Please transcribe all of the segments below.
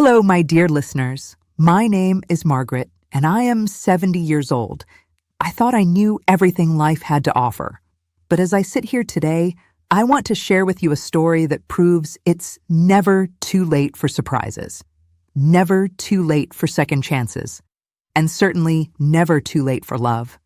Hello, my dear listeners. My name is Margaret, and I am 70 years old. I thought I knew everything life had to offer. But as I sit here today, I want to share with you a story that proves it's never too late for surprises, never too late for second chances, and certainly never too late for love.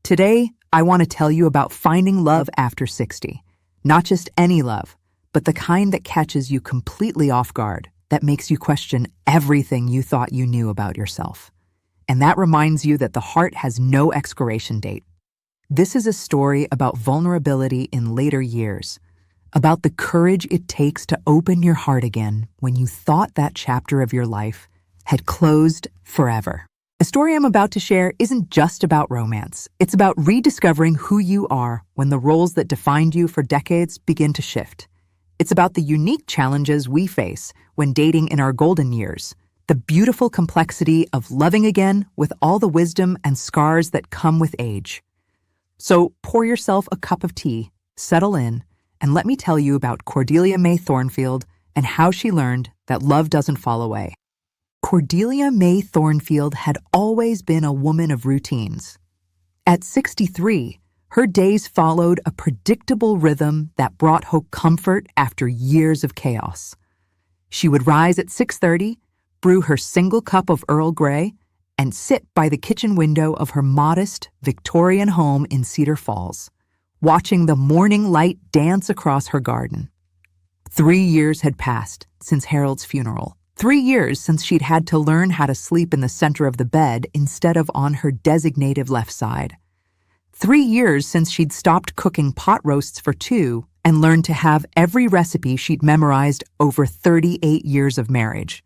Today, I want to tell you about finding love after 60. Not just any love, but the kind that catches you completely off guard, that makes you question everything you thought you knew about yourself. And that reminds you that the heart has no expiration date. This is a story about vulnerability in later years, about the courage it takes to open your heart again when you thought that chapter of your life had closed forever. The story I'm about to share isn't just about romance. It's about rediscovering who you are when the roles that defined you for decades begin to shift. It's about the unique challenges we face when dating in our golden years, the beautiful complexity of loving again with all the wisdom and scars that come with age. So pour yourself a cup of tea, settle in, and let me tell you about Cordelia May Thornfield and how she learned that love doesn't fall away. Cordelia May Thornfield had always been a woman of routines. At 63, her days followed a predictable rhythm that brought her comfort after years of chaos. She would rise at 6:30, brew her single cup of Earl Grey, and sit by the kitchen window of her modest Victorian home in Cedar Falls, watching the morning light dance across her garden. 3 years had passed since Harold's funeral. 3 years since she'd had to learn how to sleep in the center of the bed instead of on her designated left side. 3 years since she'd stopped cooking pot roasts for two and learned to have every recipe she'd memorized over 38 years of marriage.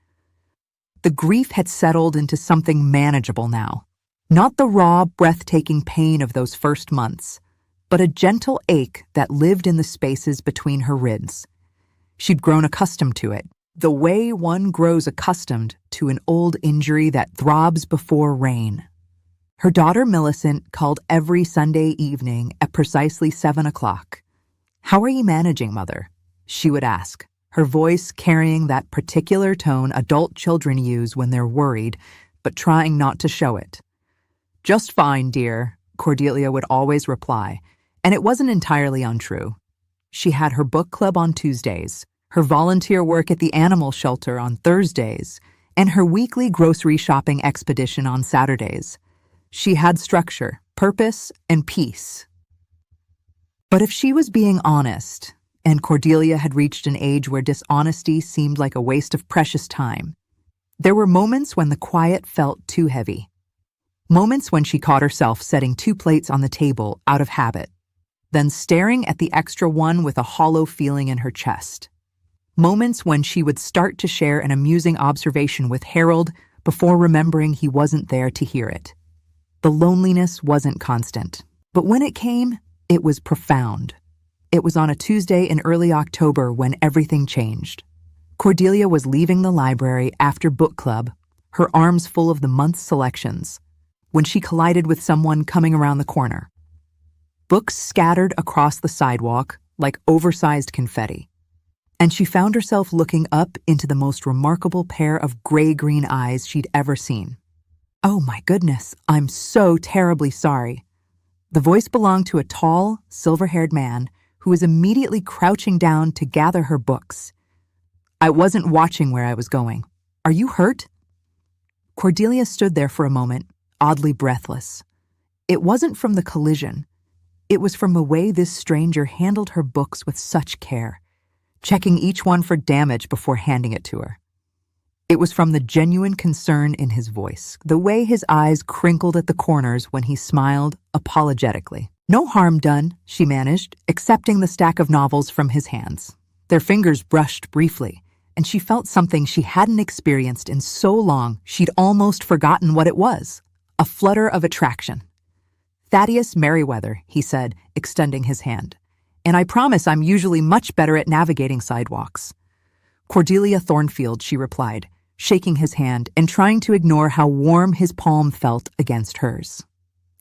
The grief had settled into something manageable now. Not the raw, breathtaking pain of those first months, but a gentle ache that lived in the spaces between her ribs. She'd grown accustomed to it, the way one grows accustomed to an old injury that throbs before rain. Her daughter Millicent called every Sunday evening at precisely 7 o'clock. "How are you managing, Mother?" she would ask, her voice carrying that particular tone adult children use when they're worried, but trying not to show it. "Just fine, dear," Cordelia would always reply, and it wasn't entirely untrue. She had her book club on Tuesdays, her volunteer work at the animal shelter on Thursdays, and her weekly grocery shopping expedition on Saturdays. She had structure, purpose, and peace. But if she was being honest, and Cordelia had reached an age where dishonesty seemed like a waste of precious time, there were moments when the quiet felt too heavy. Moments when she caught herself setting 2 plates on the table out of habit, then staring at the extra one with a hollow feeling in her chest. Moments when she would start to share an amusing observation with Harold before remembering he wasn't there to hear it. The loneliness wasn't constant, but when it came, it was profound. It was on a Tuesday in early October when everything changed. Cordelia was leaving the library after book club, her arms full of the month's selections, when she collided with someone coming around the corner. Books scattered across the sidewalk like oversized confetti, and she found herself looking up into the most remarkable pair of gray-green eyes she'd ever seen. "Oh my goodness, I'm so terribly sorry." The voice belonged to a tall, silver-haired man who was immediately crouching down to gather her books. "I wasn't watching where I was going. Are you hurt?" Cordelia stood there for a moment, oddly breathless. It wasn't from the collision. It was from the way this stranger handled her books with such care, checking each one for damage before handing it to her. It was from the genuine concern in his voice, the way his eyes crinkled at the corners when he smiled apologetically. "No harm done," she managed, accepting the stack of novels from his hands. Their fingers brushed briefly, and she felt something she hadn't experienced in so long she'd almost forgotten what it was, a flutter of attraction. "Thaddeus Merriweather," he said, extending his hand. "And I promise I'm usually much better at navigating sidewalks." "Cordelia Thornfield," she replied, shaking his hand and trying to ignore how warm his palm felt against hers.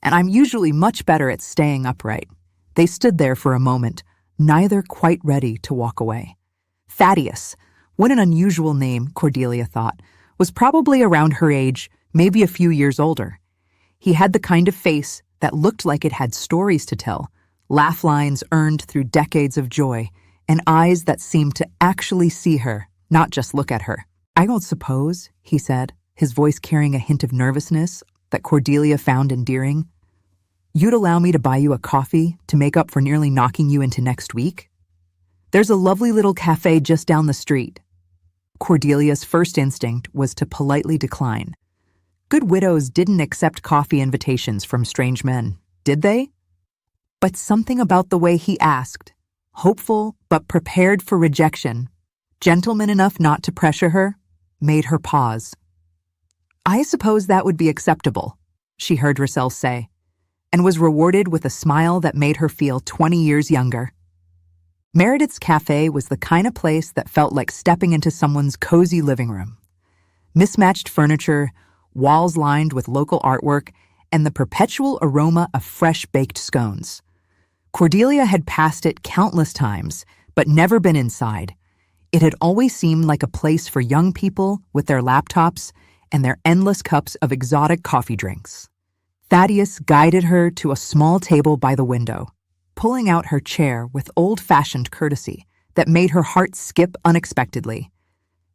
"And I'm usually much better at staying upright." They stood there for a moment, neither quite ready to walk away. "Thaddeus, What an unusual name, Cordelia thought. Was probably around her age, maybe a few years older. He had the kind of face that looked like it had stories to tell, laugh lines earned through decades of joy, and eyes that seemed to actually see her, not just look at her. "I don't suppose," he said, his voice carrying a hint of nervousness that Cordelia found endearing, "you'd allow me to buy you a coffee to make up for nearly knocking you into next week? There's a lovely little cafe just down the street." Cordelia's first instinct was to politely decline. Good widows didn't accept coffee invitations from strange men, did they? But something about the way he asked, hopeful but prepared for rejection, gentleman enough not to pressure her, made her pause. "I suppose that would be acceptable," she heard herself say, and was rewarded with a smile that made her feel 20 years younger. Meredith's Cafe was the kind of place that felt like stepping into someone's cozy living room. Mismatched furniture, walls lined with local artwork, and the perpetual aroma of fresh-baked scones. Cordelia had passed it countless times, but never been inside. It had always seemed like a place for young people with their laptops and their endless cups of exotic coffee drinks. Thaddeus guided her to a small table by the window, pulling out her chair with old-fashioned courtesy that made her heart skip unexpectedly.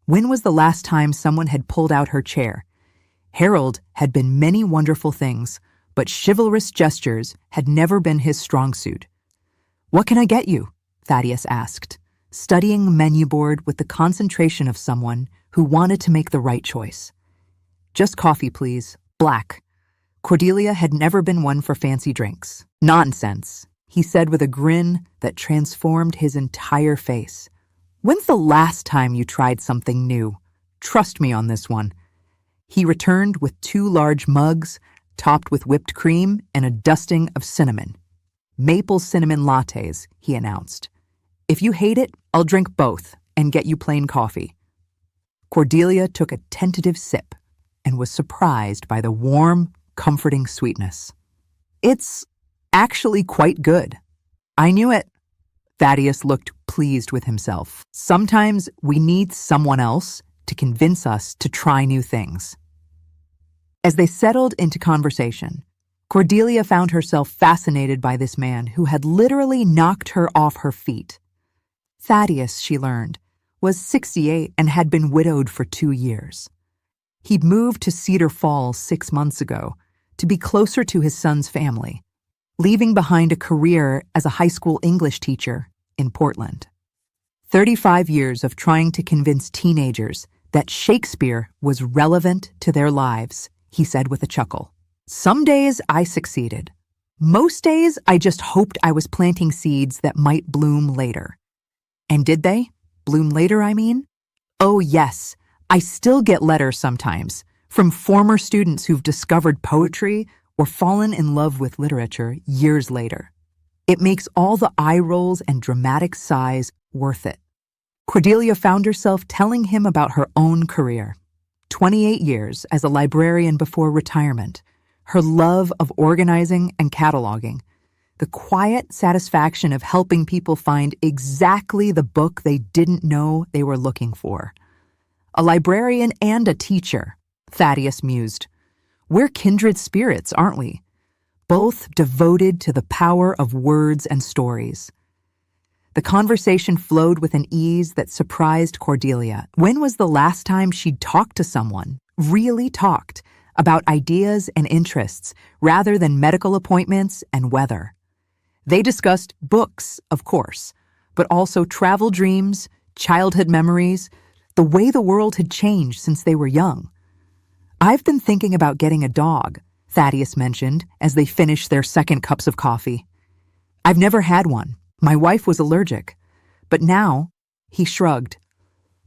When was the last time someone had pulled out her chair? Harold had been many wonderful things, but chivalrous gestures had never been his strong suit. "What can I get you?" Thaddeus asked, studying the menu board with the concentration of someone who wanted to make the right choice. "Just coffee, please. Black." Cordelia had never been one for fancy drinks. "Nonsense," he said with a grin that transformed his entire face. "When's the last time you tried something new? Trust me on this one." He returned with 2 large mugs, topped with whipped cream and a dusting of cinnamon. "Maple cinnamon lattes," he announced. "If you hate it, I'll drink both and get you plain coffee." Cordelia took a tentative sip and was surprised by the warm, comforting sweetness. "It's actually quite good." "I knew it." Thaddeus looked pleased with himself. Sometimes we need someone else to convince us to try new things. As they settled into conversation, Cordelia found herself fascinated by this man who had literally knocked her off her feet. Thaddeus, she learned, was 68 and had been widowed for 2 years. He'd moved to Cedar Falls 6 months ago to be closer to his son's family, leaving behind a career as a high school English teacher in Portland. 35 years of trying to convince teenagers that Shakespeare was relevant to their lives, he said with a chuckle. "Some days I succeeded. Most days I just hoped I was planting seeds that might bloom later." And did they? Bloom later, I mean? Oh yes, I still get letters sometimes from former students who've discovered poetry or fallen in love with literature years later. It makes all the eye rolls and dramatic sighs worth it. Cordelia found herself telling him about her own career. 28 years as a librarian before retirement, her love of organizing and cataloging, the quiet satisfaction of helping people find exactly the book they didn't know they were looking for. "A librarian and a teacher," Thaddeus mused. "We're kindred spirits, aren't we? Both devoted to the power of words and stories." The conversation flowed with an ease that surprised Cordelia. When was the last time she'd talked to someone, really talked, about ideas and interests rather than medical appointments and weather? They discussed books, of course, but also travel dreams, childhood memories, the way the world had changed since they were young. "I've been thinking about getting a dog," Thaddeus mentioned as they finished their second cups of coffee. "I've never had one. My wife was allergic. But now," he shrugged,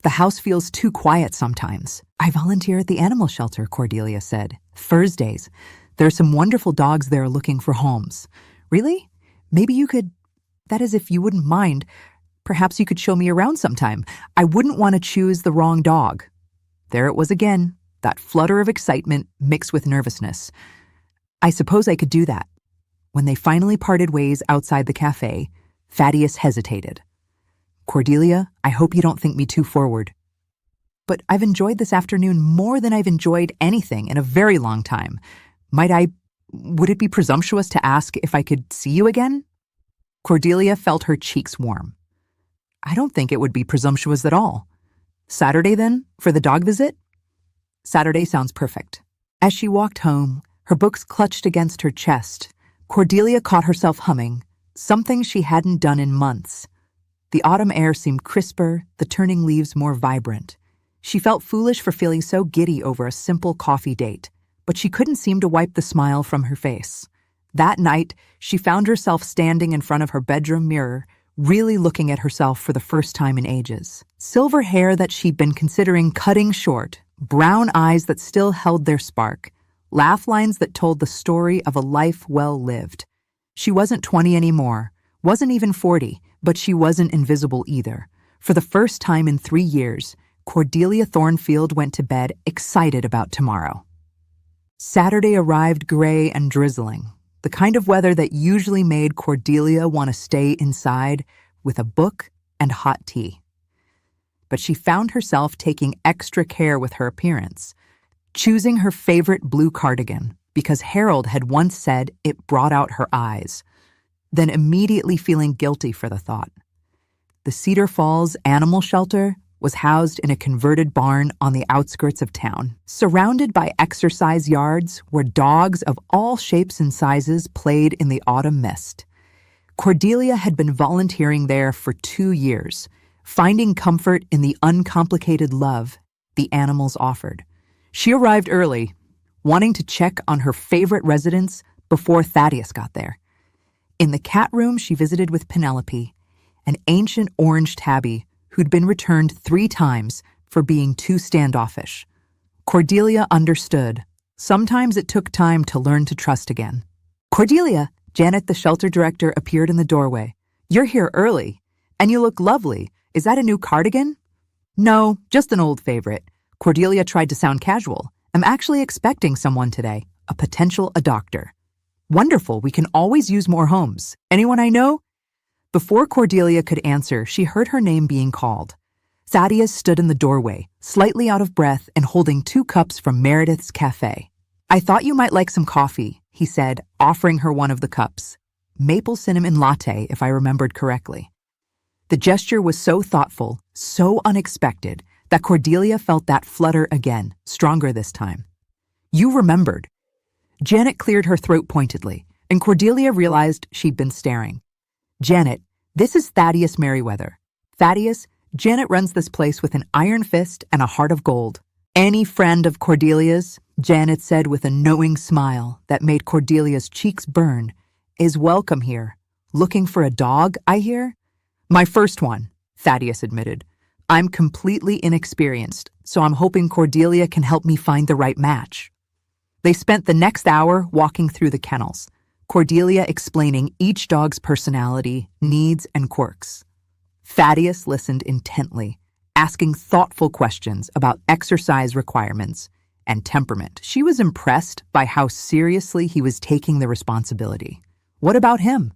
"the house feels too quiet sometimes." "I volunteer at the animal shelter," Cordelia said. "Thursdays. There are some wonderful dogs there looking for homes." "Really? Maybe you could, that is, if you wouldn't mind, perhaps you could show me around sometime. I wouldn't want to choose the wrong dog." There it was again, that flutter of excitement mixed with nervousness. "I suppose I could do that." When they finally parted ways outside the cafe, Thaddeus hesitated. "Cordelia, I hope you don't think me too forward," but I've enjoyed this afternoon more than I've enjoyed anything in a very long time. Would it be presumptuous to ask if I could see you again? Cordelia felt her cheeks warm. I don't think it would be presumptuous at all. Saturday then, for the dog visit? Saturday sounds perfect. As she walked home, her books clutched against her chest, Cordelia caught herself humming, something she hadn't done in months. The autumn air seemed crisper, the turning leaves more vibrant. She felt foolish for feeling so giddy over a simple coffee date, but she couldn't seem to wipe the smile from her face. That night, she found herself standing in front of her bedroom mirror, really looking at herself for the first time in ages. Silver hair that she'd been considering cutting short, brown eyes that still held their spark, laugh lines that told the story of a life well lived. She wasn't 20 anymore, wasn't even 40, but she wasn't invisible either. For the first time in 3 years, Cordelia Thornfield went to bed excited about tomorrow. Saturday arrived gray and drizzling, the kind of weather that usually made Cordelia want to stay inside with a book and hot tea. But she found herself taking extra care with her appearance, choosing her favorite blue cardigan because Harold had once said it brought out her eyes, then immediately feeling guilty for the thought. The Cedar Falls Animal Shelter was housed in a converted barn on the outskirts of town, surrounded by exercise yards where dogs of all shapes and sizes played in the autumn mist. Cordelia had been volunteering there for 2 years, finding comfort in the uncomplicated love the animals offered. She arrived early, wanting to check on her favorite residents before Thaddeus got there. In the cat room she visited with Penelope, an ancient orange tabby who'd been returned 3 times for being too standoffish. Cordelia understood. Sometimes it took time to learn to trust again. "Cordelia," Janet, the shelter director, appeared in the doorway. "You're here early, and you look lovely. Is that a new cardigan?" "No, just an old favorite." Cordelia tried to sound casual. "I'm actually expecting someone today, a doctor." "Wonderful, we can always use more homes. Anyone I know?" Before Cordelia could answer, she heard her name being called. Thaddeus stood in the doorway, slightly out of breath and holding 2 cups from Meredith's cafe. "I thought you might like some coffee," he said, offering her one of the cups. Maple cinnamon latte, if I remembered correctly. The gesture was so thoughtful, so unexpected, that Cordelia felt that flutter again, stronger this time. "You remembered." Janet cleared her throat pointedly, and Cordelia realized she'd been staring. "Janet, this is Thaddeus Merriweather. Thaddeus, Janet runs this place with an iron fist and a heart of gold." "Any friend of Cordelia's," Janet said with a knowing smile that made Cordelia's cheeks burn, "is welcome here. Looking for a dog, I hear?" "My first one," Thaddeus admitted. "I'm completely inexperienced, so I'm hoping Cordelia can help me find the right match." They spent the next hour walking through the kennels, Cordelia explaining each dog's personality, needs, and quirks. Thaddeus listened intently, asking thoughtful questions about exercise requirements and temperament. She was impressed by how seriously he was taking the responsibility. What about him?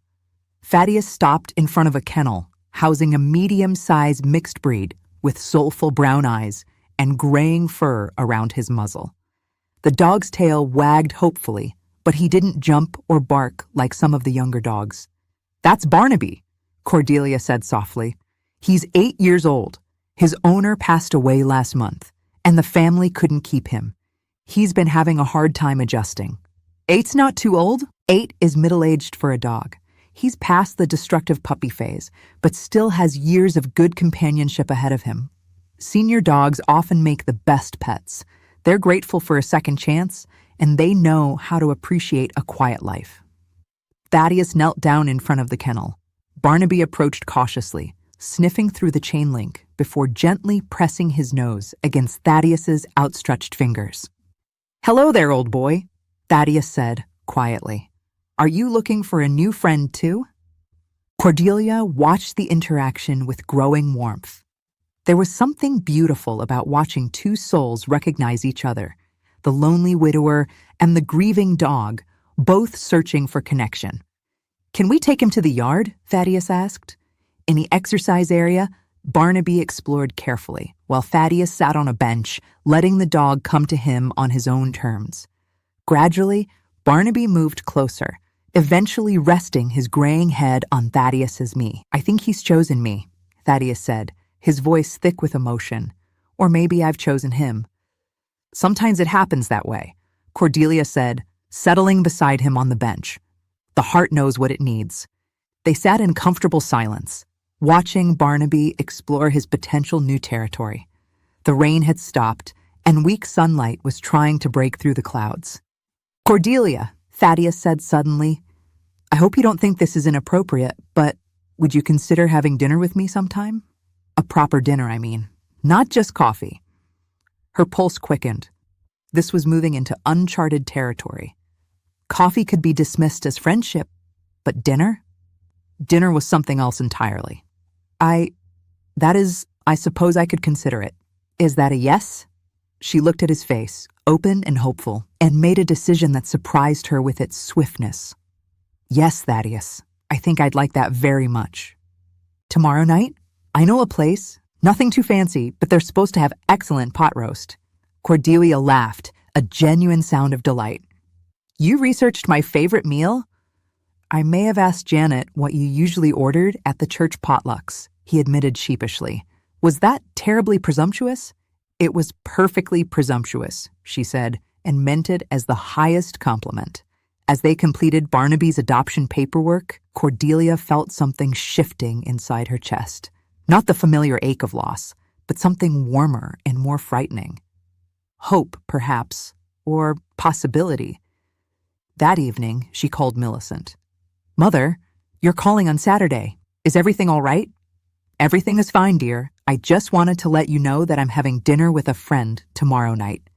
Thaddeus stopped in front of a kennel, housing a medium-sized mixed breed with soulful brown eyes and graying fur around his muzzle. The dog's tail wagged hopefully, but he didn't jump or bark like some of the younger dogs. "That's Barnaby," Cordelia said softly. "He's 8 years old. His owner passed away last month, and the family couldn't keep him. He's been having a hard time adjusting." "8's not too old." 8 is middle-aged for a dog. He's past the destructive puppy phase, but still has years of good companionship ahead of him. Senior dogs often make the best pets. They're grateful for a second chance, and they know how to appreciate a quiet life. Thaddeus knelt down in front of the kennel. Barnaby approached cautiously, sniffing through the chain link before gently pressing his nose against Thaddeus's outstretched fingers. "Hello there, old boy," Thaddeus said quietly. "Are you looking for a new friend too?" Cordelia watched the interaction with growing warmth. There was something beautiful about watching 2 souls recognize each other, the lonely widower and the grieving dog, both searching for connection. "Can we take him to the yard?" Thaddeus asked. In the exercise area, Barnaby explored carefully, while Thaddeus sat on a bench, letting the dog come to him on his own terms. Gradually, Barnaby moved closer, eventually resting his graying head on Thaddeus's knee. "I think he's chosen me," Thaddeus said, his voice thick with emotion. "Or maybe I've chosen him." "Sometimes it happens that way," Cordelia said, settling beside him on the bench. "The heart knows what it needs." They sat in comfortable silence, watching Barnaby explore his potential new territory. The rain had stopped, and weak sunlight was trying to break through the clouds. "Cordelia," Thaddeus said suddenly, "I hope you don't think this is inappropriate, but would you consider having dinner with me sometime? A proper dinner, I mean, not just coffee." Her pulse quickened. This was moving into uncharted territory. Coffee could be dismissed as friendship, but dinner? Dinner was something else entirely. I suppose I could consider it. Is that a yes?" She looked at his face, open and hopeful, and made a decision that surprised her with its swiftness. "Yes, Thaddeus, I think I'd like that very much." "Tomorrow night? I know a place. Nothing too fancy, but they're supposed to have excellent pot roast." Cordelia laughed, a genuine sound of delight. "You researched my favorite meal?" "I may have asked Janet what you usually ordered at the church potlucks," he admitted sheepishly. "Was that terribly presumptuous?" "It was perfectly presumptuous," she said, and meant it as the highest compliment. As they completed Barnaby's adoption paperwork, Cordelia felt something shifting inside her chest. Not the familiar ache of loss, but something warmer and more frightening. Hope, perhaps, or possibility. That evening, she called Millicent. "Mother, you're calling on Saturday. Is everything all right?" "Everything is fine, dear. I just wanted to let you know that I'm having dinner with a friend tomorrow night."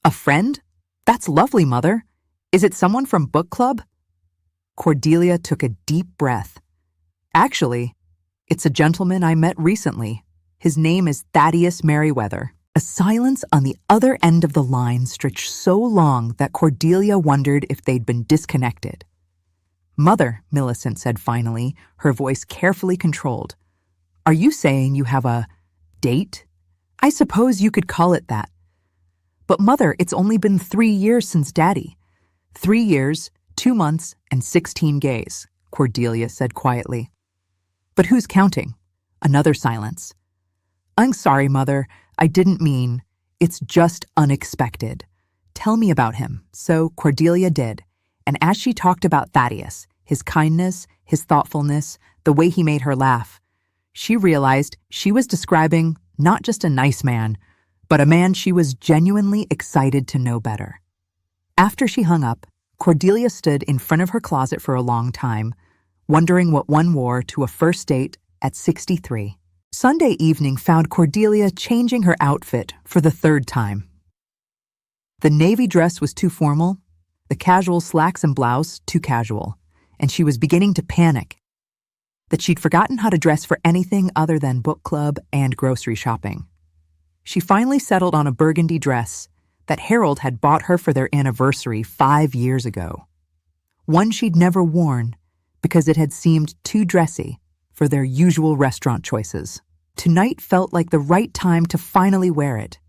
"A friend? That's lovely, Mother. Is it someone from book club?" Cordelia took a deep breath. "Actually, it's a gentleman I met recently. His name is Thaddeus Merriweather." A silence on the other end of the line stretched so long that Cordelia wondered if they'd been disconnected. "Mother," Millicent said finally, her voice carefully controlled, "are you saying you have a date? I suppose you could call it that." "But Mother, it's only been 3 years since Daddy." 3 years, 2 months, and 16 days, Cordelia said quietly. "But who's counting?" Another silence. "I'm sorry, Mother. I didn't mean. It's just unexpected. Tell me about him." So Cordelia did. And as she talked about Thaddeus, his kindness, his thoughtfulness, the way he made her laugh, she realized she was describing not just a nice man, but a man she was genuinely excited to know better. After she hung up, Cordelia stood in front of her closet for a long time, wondering what one wore to a first date at 63. Sunday evening found Cordelia changing her outfit for the 3rd time. The navy dress was too formal, the casual slacks and blouse too casual, and she was beginning to panic that she'd forgotten how to dress for anything other than book club and grocery shopping. She finally settled on a burgundy dress that Harold had bought her for their anniversary 5 years ago. One she'd never worn because it had seemed too dressy for their usual restaurant choices. Tonight felt like the right time to finally wear it.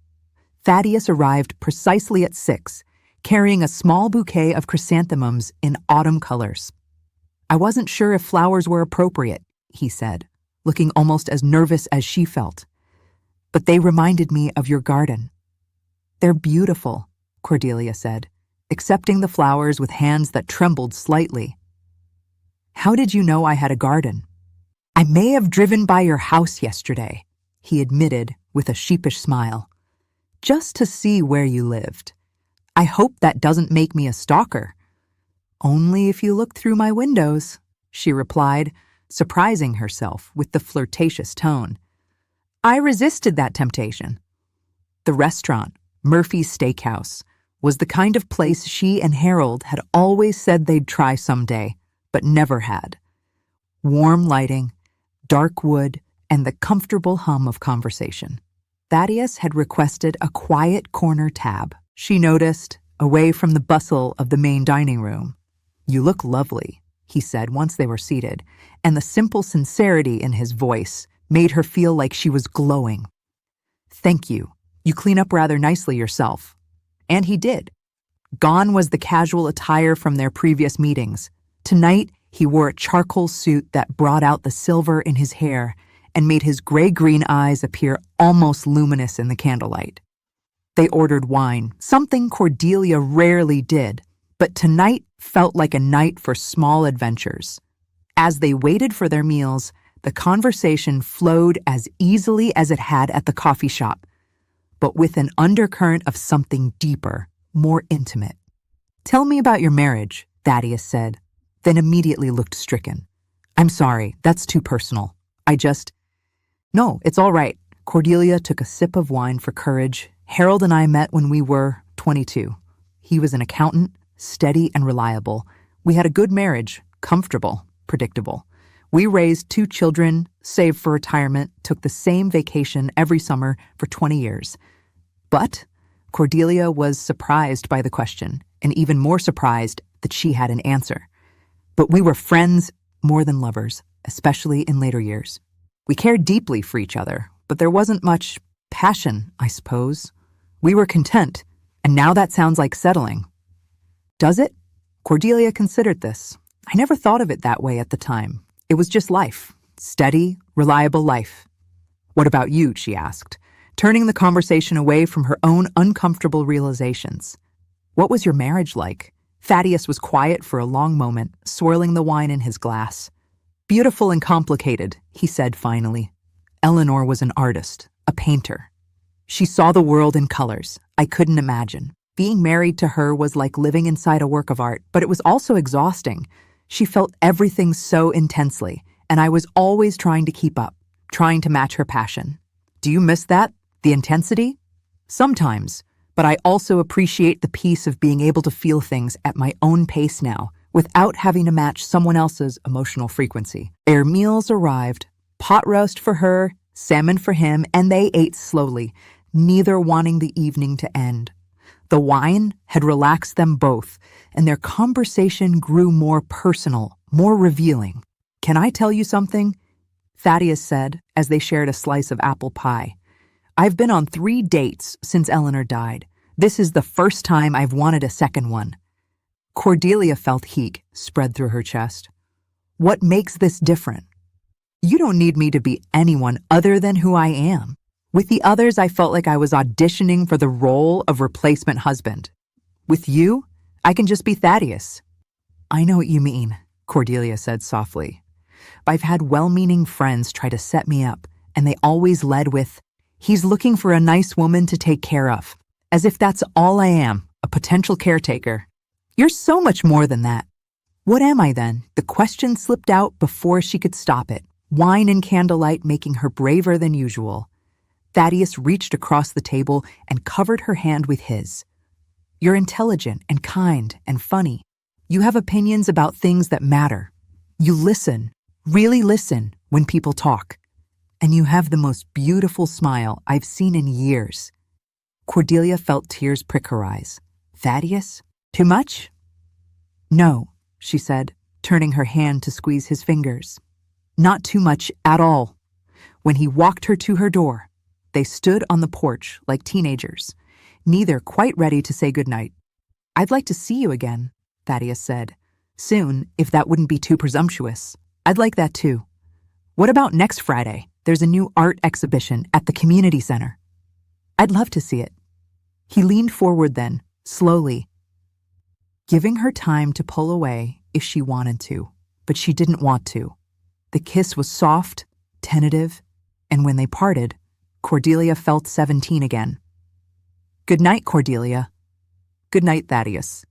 Thaddeus arrived precisely at 6, carrying a small bouquet of chrysanthemums in autumn colors. "I wasn't sure if flowers were appropriate," he said, looking almost as nervous as she felt. "But they reminded me of your garden." "They're beautiful," Cordelia said, accepting the flowers with hands that trembled slightly. "How did you know I had a garden?" "I may have driven by your house yesterday," he admitted with a sheepish smile, "just to see where you lived. I hope that doesn't make me a stalker." "Only if you look through my windows," she replied, surprising herself with the flirtatious tone. I resisted that temptation. The restaurant, Murphy's Steakhouse, was the kind of place she and Harold had always said they'd try someday, but never had. Warm lighting, dark wood, and the comfortable hum of conversation. Thaddeus had requested a quiet corner tab. She noticed, away from the bustle of the main dining room. "You look lovely," he said once they were seated, and the simple sincerity in his voice made her feel like she was glowing. "Thank you. You clean up rather nicely yourself." And he did. Gone was the casual attire from their previous meetings. Tonight, he wore a charcoal suit that brought out the silver in his hair and made his gray-green eyes appear almost luminous in the candlelight. They ordered wine, something Cordelia rarely did, but tonight felt like a night for small adventures. As they waited for their meals, the conversation flowed as easily as it had at the coffee shop, but with an undercurrent of something deeper, more intimate. "Tell me about your marriage," Thaddeus said, then immediately looked stricken. "I'm sorry, that's too personal. No, it's all right." Cordelia took a sip of wine for courage. "Harold and I met when we were 22. He was an accountant, steady and reliable. We had a good marriage, comfortable, predictable. We raised 2 children, saved for retirement, took the same vacation every summer for 20 years. But Cordelia was surprised by the question, and even more surprised that she had an answer. "But we were friends more than lovers, especially in later years. We cared deeply for each other, but there wasn't much passion, I suppose. We were content, and now that sounds like settling." "Does it?" Cordelia considered this. "I never thought of it that way at the time. It was just life. Steady, reliable life." "What about you?" she asked, turning the conversation away from her own uncomfortable realizations. "What was your marriage like?" Thaddeus was quiet for a long moment, swirling the wine in his glass. "Beautiful and complicated," he said finally. "Eleanor was an artist, a painter. She saw the world in colors I couldn't imagine. Being married to her was like living inside a work of art, but it was also exhausting. She felt everything so intensely, and I was always trying to keep up, trying to match her passion. Do you miss that? The intensity?" "Sometimes, but I also appreciate the peace of being able to feel things at my own pace now, without having to match someone else's emotional frequency." Their meals arrived, pot roast for her, salmon for him, and they ate slowly, neither wanting the evening to end. The wine had relaxed them both, and their conversation grew more personal, more revealing. "Can I tell you something?" Thaddeus said as they shared a slice of apple pie. "I've been on 3 dates since Eleanor died. This is the first time I've wanted a second one." Cordelia felt heat spread through her chest. "What makes this different?" "You don't need me to be anyone other than who I am. With the others, I felt like I was auditioning for the role of replacement husband. With you, I can just be Thaddeus." "I know what you mean," Cordelia said softly. "I've had well-meaning friends try to set me up, and they always led with, 'He's looking for a nice woman to take care of,' as if that's all I am, a potential caretaker. You're so much more than that." "What am I then?" The question slipped out before she could stop it, wine and candlelight making her braver than usual. Thaddeus reached across the table and covered her hand with his. "You're intelligent and kind and funny. You have opinions about things that matter. You listen, really listen, when people talk. And you have the most beautiful smile I've seen in years." Cordelia felt tears prick her eyes. "Thaddeus? Too much?" "No," she said, turning her hand to squeeze his fingers. "Not too much at all." When he walked her to her door, they stood on the porch like teenagers, neither quite ready to say goodnight. "I'd like to see you again," Thaddeus said. "Soon, if that wouldn't be too presumptuous. I'd like that too. What about next Friday? There's a new art exhibition at the community center." "I'd love to see it." He leaned forward then, slowly, giving her time to pull away if she wanted to, but she didn't want to. The kiss was soft, tentative, and when they parted, Cordelia felt 17 again. "Good night, Cordelia." "Good night, Thaddeus."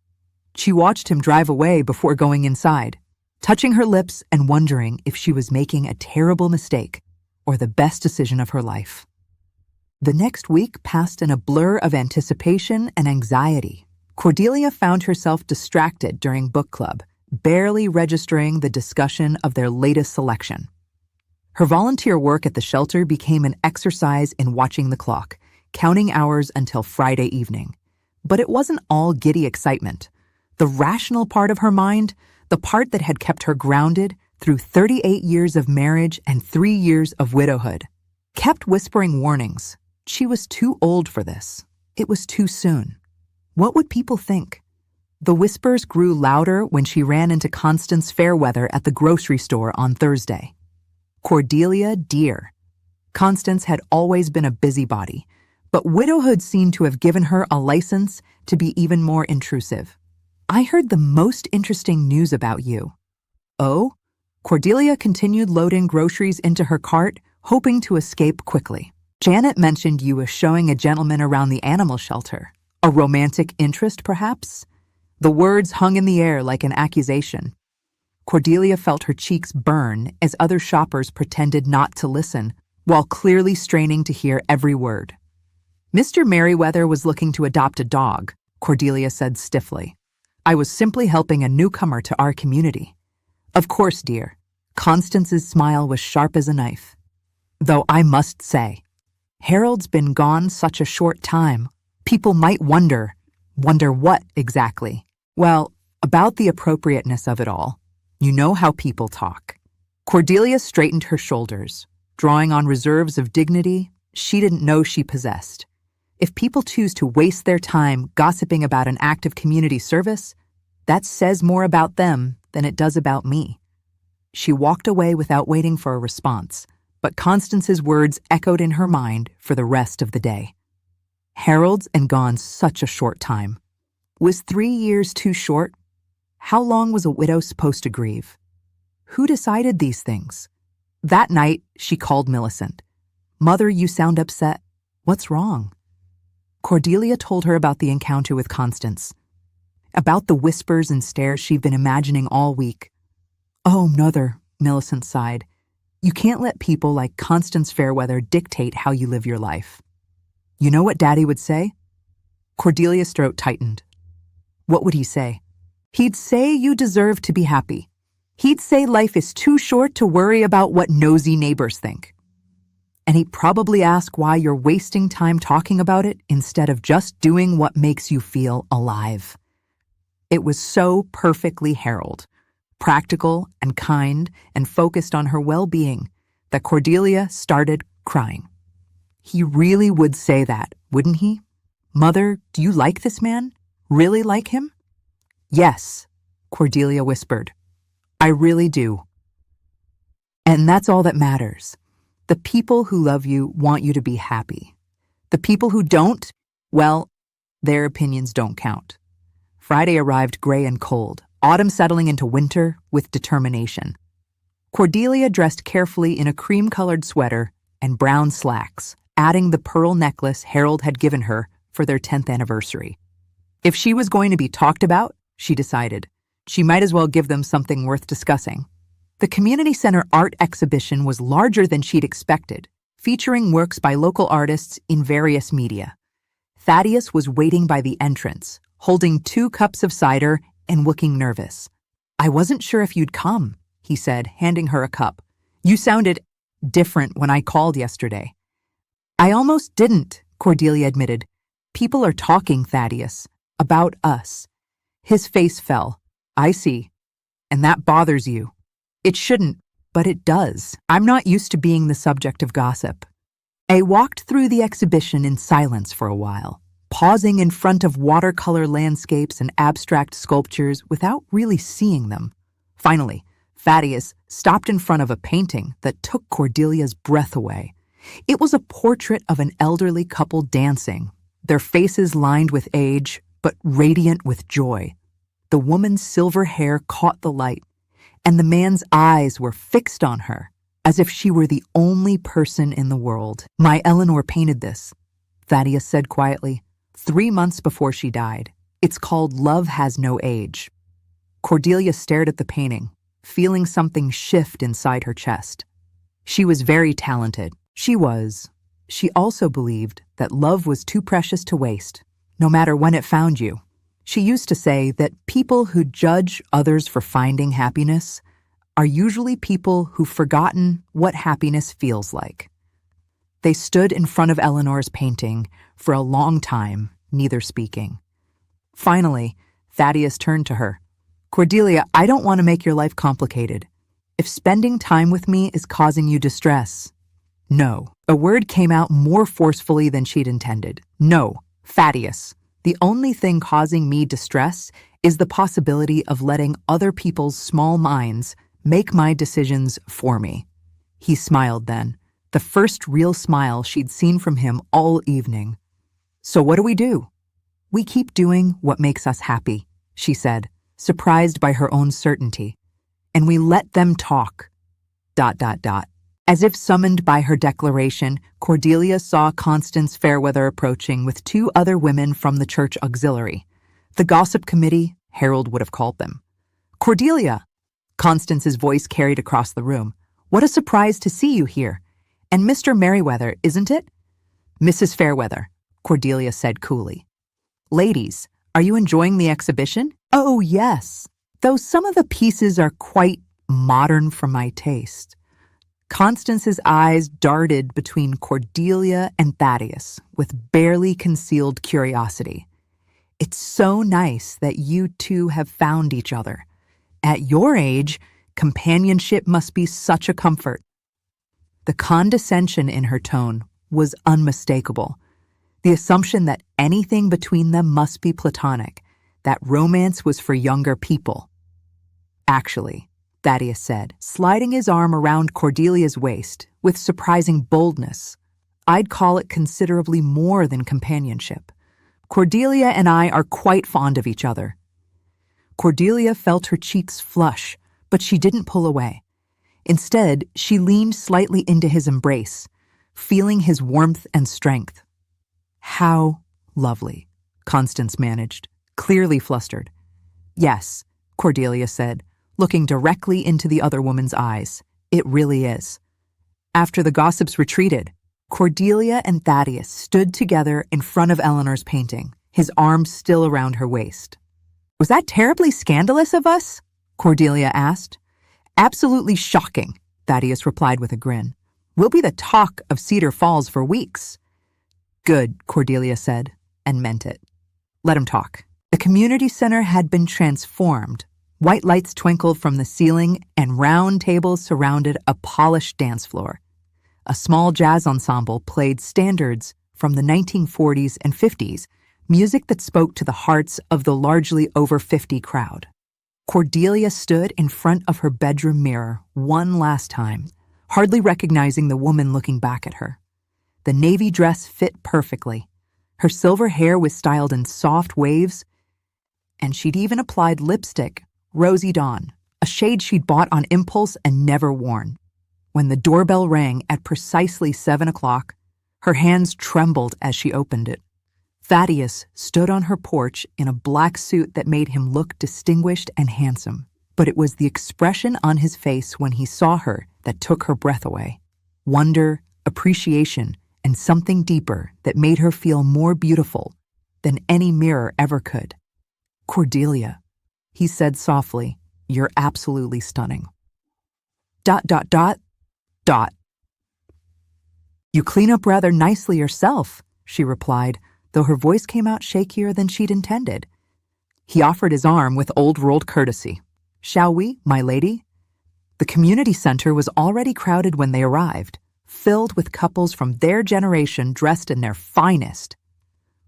She watched him drive away before going inside, touching her lips and wondering if she was making a terrible mistake or the best decision of her life. The next week passed in a blur of anticipation and anxiety. Cordelia found herself distracted during book club, barely registering the discussion of their latest selection. Her volunteer work at the shelter became an exercise in watching the clock, counting hours until Friday evening. But it wasn't all giddy excitement. The rational part of her mind, the part that had kept her grounded, through 38 years of marriage and 3 years of widowhood, kept whispering warnings. She was too old for this. It was too soon. What would people think? The whispers grew louder when she ran into Constance Fairweather at the grocery store on Thursday. Cordelia, dear. Constance had always been a busybody, but widowhood seemed to have given her a license to be even more intrusive. I heard the most interesting news about you. Oh? Cordelia continued loading groceries into her cart, hoping to escape quickly. Janet mentioned you as showing a gentleman around the animal shelter. A romantic interest, perhaps? The words hung in the air like an accusation. Cordelia felt her cheeks burn as other shoppers pretended not to listen, while clearly straining to hear every word. Mr. Merriweather was looking to adopt a dog, Cordelia said stiffly. I was simply helping a newcomer to our community. Of course, dear. Constance's smile was sharp as a knife. Though I must say, Harold's been gone such a short time. People might wonder what exactly? Well, about the appropriateness of it all. You know how people talk. Cordelia straightened her shoulders, drawing on reserves of dignity she didn't know she possessed. If people choose to waste their time gossiping about an act of community service, that says more about them than it does about me. She walked away without waiting for a response, but Constance's words echoed in her mind for the rest of the day. Harold's and gone such a short time. Was 3 years too short? How long was a widow supposed to grieve? Who decided these things? That night, she called Millicent. Mother, you sound upset. What's wrong? Cordelia told her about the encounter with Constance, about the whispers and stares she'd been imagining all week. Oh, Mother, Millicent sighed. You can't let people like Constance Fairweather dictate how you live your life. You know what Daddy would say? Cordelia's throat tightened. What would he say? He'd say you deserve to be happy. He'd say life is too short to worry about what nosy neighbors think. And he'd probably ask why you're wasting time talking about it instead of just doing what makes you feel alive. It was so perfectly Harold, practical and kind and focused on her well-being, that Cordelia started crying. He really would say that, wouldn't he? Mother, do you like this man? Really like him? Yes, Cordelia whispered. I really do. And that's all that matters. The people who love you want you to be happy. The people who don't, well, their opinions don't count. Friday arrived gray and cold, autumn settling into winter with determination. Cordelia dressed carefully in a cream-colored sweater and brown slacks, adding the pearl necklace Harold had given her for their 10th anniversary. If she was going to be talked about, she decided, she might as well give them something worth discussing. The community center art exhibition was larger than she'd expected, featuring works by local artists in various media. Thaddeus was waiting by the entrance, holding 2 cups of cider and looking nervous. I wasn't sure if you'd come, he said, handing her a cup. You sounded different when I called yesterday. I almost didn't, Cordelia admitted. People are talking, Thaddeus, about us. His face fell. I see. And that bothers you. It shouldn't, but it does. I'm not used to being the subject of gossip. I walked through the exhibition in silence for a while, pausing in front of watercolor landscapes and abstract sculptures without really seeing them. Finally, Thaddeus stopped in front of a painting that took Cordelia's breath away. It was a portrait of an elderly couple dancing, their faces lined with age, but radiant with joy. The woman's silver hair caught the light, and the man's eyes were fixed on her, as if she were the only person in the world. My Eleanor painted this, Thaddeus said quietly, 3 months before she died. It's called Love Has No Age. Cordelia stared at the painting, feeling something shift inside her chest. She was very talented. She was. She also believed that love was too precious to waste, no matter when it found you. She used to say that people who judge others for finding happiness are usually people who've forgotten what happiness feels like. They stood in front of Eleanor's painting for a long time, neither speaking. Finally, Thaddeus turned to her. Cordelia, I don't want to make your life complicated. if spending time with me is causing you distress. No. A word came out more forcefully than she'd intended. No, Thaddeus. The only thing causing me distress is the possibility of letting other people's small minds make my decisions for me. He smiled then, the first real smile she'd seen from him all evening. So what do? We keep doing what makes us happy, she said, surprised by her own certainty. And we let them talk. ... As if summoned by her declaration, Cordelia saw Constance Fairweather approaching with two other women from the church auxiliary. The gossip committee, Harold would have called them. Cordelia! Constance's voice carried across the room. What a surprise to see you here. And Mr. Merriweather, isn't it? Mrs. Fairweather, Cordelia said coolly. Ladies, are you enjoying the exhibition? Oh, yes. Though some of the pieces are quite modern for my taste. Constance's eyes darted between Cordelia and Thaddeus with barely concealed curiosity. It's so nice that you two have found each other. At your age, companionship must be such a comfort. The condescension in her tone was unmistakable. The assumption that anything between them must be platonic, that romance was for younger people. Actually, Thaddeus said, sliding his arm around Cordelia's waist with surprising boldness, I'd call it considerably more than companionship. Cordelia and I are quite fond of each other. Cordelia felt her cheeks flush, but she didn't pull away. Instead, she leaned slightly into his embrace, feeling his warmth and strength. How lovely, Constance managed, clearly flustered. Yes, Cordelia said, looking directly into the other woman's eyes. It really is. After the gossips retreated, Cordelia and Thaddeus stood together in front of Eleanor's painting, his arms still around her waist. Was that terribly scandalous of us? Cordelia asked. Absolutely shocking, Thaddeus replied with a grin. We'll be the talk of Cedar Falls for weeks. Good, Cordelia said, and meant it. Let him talk. The community center had been transformed. White lights twinkled from the ceiling, and round tables surrounded a polished dance floor. A small jazz ensemble played standards from the 1940s and 50s, music that spoke to the hearts of the largely over 50 crowd. Cordelia stood in front of her bedroom mirror one last time, hardly recognizing the woman looking back at her. The navy dress fit perfectly. Her silver hair was styled in soft waves, and she'd even applied lipstick, Rosy Dawn, a shade she'd bought on impulse and never worn. When the doorbell rang at precisely 7 o'clock, her hands trembled as she opened it. Thaddeus stood on her porch in a black suit that made him look distinguished and handsome, but it was the expression on his face when he saw her that took her breath away. Wonder, appreciation, and something deeper that made her feel more beautiful than any mirror ever could. Cordelia, he said softly, you're absolutely stunning. ... You clean up rather nicely yourself, she replied, though her voice came out shakier than she'd intended. He offered his arm with old-world courtesy. Shall we, my lady? The community center was already crowded when they arrived, filled with couples from their generation dressed in their finest.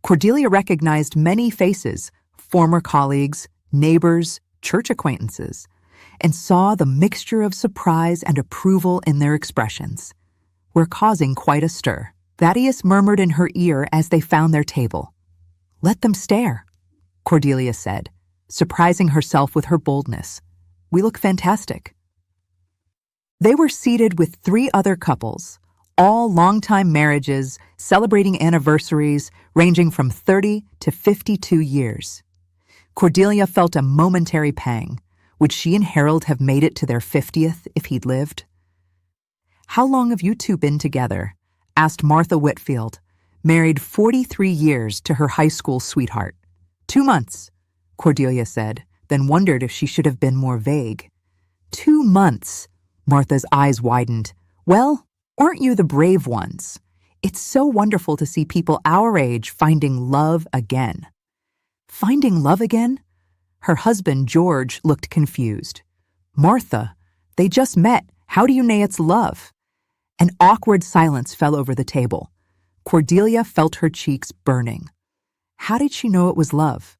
Cordelia recognized many faces, former colleagues, neighbors, church acquaintances, and saw the mixture of surprise and approval in their expressions. Were causing quite a stir. Thaddeus murmured in her ear as they found their table. Let them stare, Cordelia said, surprising herself with her boldness. We look fantastic. They were seated with 3 other couples, all long-time marriages, celebrating anniversaries ranging from 30 to 52 years. Cordelia felt a momentary pang. Would she and Harold have made it to their 50th if he'd lived? How long have you two been together? Asked Martha Whitfield, married 43 years to her high school sweetheart. 2 months, Cordelia said, then wondered if she should have been more vague. 2 months, Martha's eyes widened. Well, aren't you the brave ones? It's so wonderful to see people our age finding love again. Finding love again? Her husband, George, looked confused. Martha, They just met. How do you know it's love? An awkward silence fell over the table. Cordelia felt her cheeks burning. How did she know it was love?